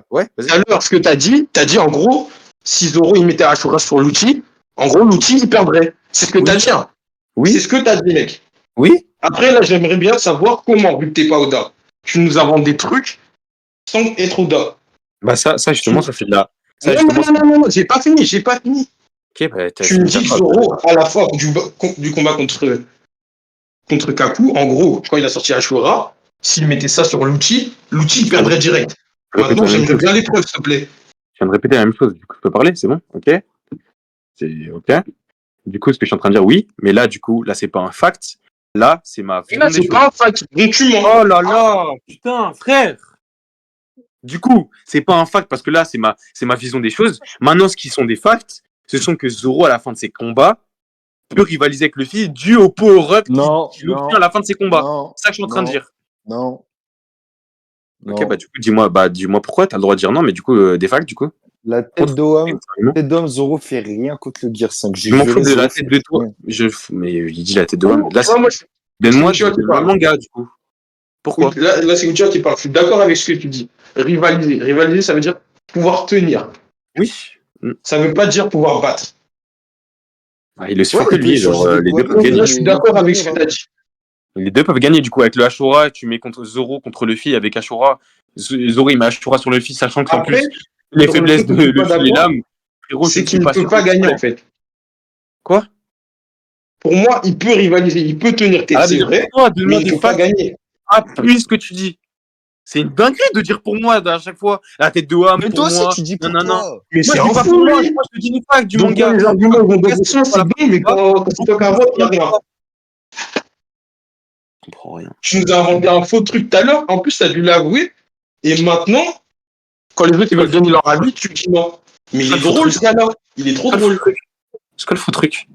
Ouais, vas-y. Tout à l'heure, ce que t'as dit en gros, si Zoro il mettait Ashura sur l'outil, en gros, l'outil il perdrait. C'est ce que t'as dit. Hein. Oui. C'est ce que t'as dit, mec. Oui. Après, là, j'aimerais bien savoir comment, vu que t'es pas Oda, tu nous inventes des trucs sans être Oda. Bah ça justement, ça fait de la. Ça, Non, justement, non, j'ai pas fini. Ok, bah, Tu me dis que Zoro, à la fois du combat contre Kaku, en gros, quand il a sorti Ashura, s'il mettait ça sur l'outil il perdrait direct. Maintenant, j'aimerais bien les preuves, s'il te plaît. Je viens de répéter la même chose. Du coup, je peux parler, c'est bon, ok. C'est ok. Du coup, ce que je suis en train de dire, oui, mais là, du coup, là, c'est pas un fact. Là, c'est ma Et là, c'est pas un fact. Donc, tu mens. Oh là là, putain, frère. Du coup, c'est pas un fact parce que là, c'est ma vision des choses. Maintenant, ce qui sont des facts, ce sont que Zoro, à la fin de ses combats, peut rivaliser avec Luffy dû au power-up Non, qu'il obtient à la fin de ses combats. non, C'est ça que je suis en train de non, dire. non. Ok, non. bah du coup, dis-moi pourquoi, t'as le droit de dire non, mais du coup, des facts, du coup. La tête d'Homme, Zoro fait rien contre le Gear 5. Je m'en fous de la tête de toi. Mais il dit la tête de Homme. Là, donne-moi le manga, du coup. Pourquoi? Là, c'est Uchiha qui parle. Je suis d'accord avec ce que tu dis. Rivaliser. Rivaliser, ça veut dire pouvoir tenir. Oui. Ça veut pas dire pouvoir battre. Ah, il est aussi fort que lui, genre, les deux peuvent Là, gagner. je suis d'accord avec ce que tu as dit. Les deux peuvent gagner, du coup, avec le Ashura, tu mets contre Zoro contre Luffy avec Ashura. Zoro, il met Ashura sur Luffy, sachant qu'en Après, plus, les faiblesses de je suis pas Luffy et d'accord, l'âme, frérot, c'est je qu'il suis ne pas peut sûr pas que- gagner, en fait. Quoi? Pour moi, il peut rivaliser, il peut tenir tête, Ah, c'est mais vrai, pourquoi? mais Donne-moi il des ne peut pas facts. gagner. Appuie ce que tu dis. C'est une dinguerie de dire pour moi à chaque fois la tête de Ham Mais pour toi aussi, moi. tu dis pour Nanana. toi. Mais Moi c'est je un dis pas fou, pour moi, lui. moi je te dis les facts du Donc, manga. quand les arguments vont dans Regarde, ce sens, c'est c'est bon, mais quand c'est toi qui inventes, il n'y a rien. Je comprends rien. Tu nous as inventé un faux truc tout à l'heure, en plus, tu as dû l'avouer, et maintenant, quand les autres ils veulent donner leur avis, tu dis non. Mais il est drôle, ce gars-là. Il est trop drôle. C'est quoi le faux truc?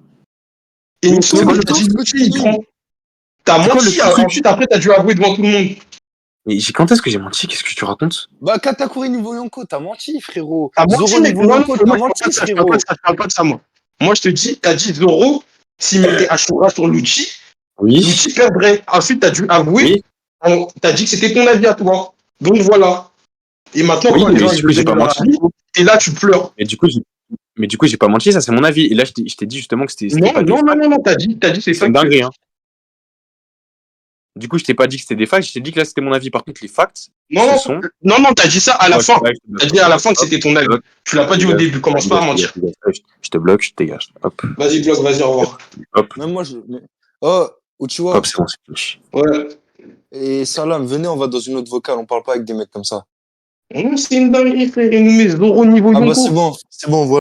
Et Mais sinon, toi, t'as dit, toi, il prend. T'as C'est quoi menti, le faux truc? ensuite, après, t'as dû avouer devant tout le monde. Mais quand est-ce que j'ai menti? Qu'est-ce que tu racontes? Bah, Katakuri niveau Yonko, t'as menti, frérot. T'as menti, Zoro mais niveau non, Yonko, non, t'as moi, je menti, parle pas de frérot. ça, je parle pas de ça, moi. Moi, je te dis, t'as dit Zoro, s'il mettait Ashura sur Lucci, Oui. Lucci perdrait. Ensuite, t'as dû avouer, Oui. t'as dit que c'était ton avis à toi. Donc voilà. Et maintenant, Oui, quand les mais gens du ils coup veulent j'ai donner pas leur menti. avis, t'es là, tu pleures. Mais du coup j'ai pas menti, ça c'est mon avis. Et là je t'ai dit justement que c'était Non, pas des non, non, facts. non, non, t'as dit c'est C'est une factuel. dinguerie, hein. Du coup je t'ai pas dit que c'était des facts, je t'ai dit que là c'était mon avis. Par contre les facts, Non, ce non, sont. non, non, t'as dit ça à la Ouais, fin. je te T'as dit à la fin que Hop, c'était ton avis. Tu l'as pas dit au début, commence pas à mentir. Je te bloque, je te dégage. Hop, Vas-y, bloque, vas-y, au revoir. hop, Même moi, Oh, Uchiwa hop, c'est bon, c'est fini. Ouais. et Salam, venez, on va dans une autre vocale, on parle pas avec des mecs comme ça. Non, c'est une dinguerie, frère. Il nous met Zoro niveau Ah bah Yonko. c'est bon, voilà.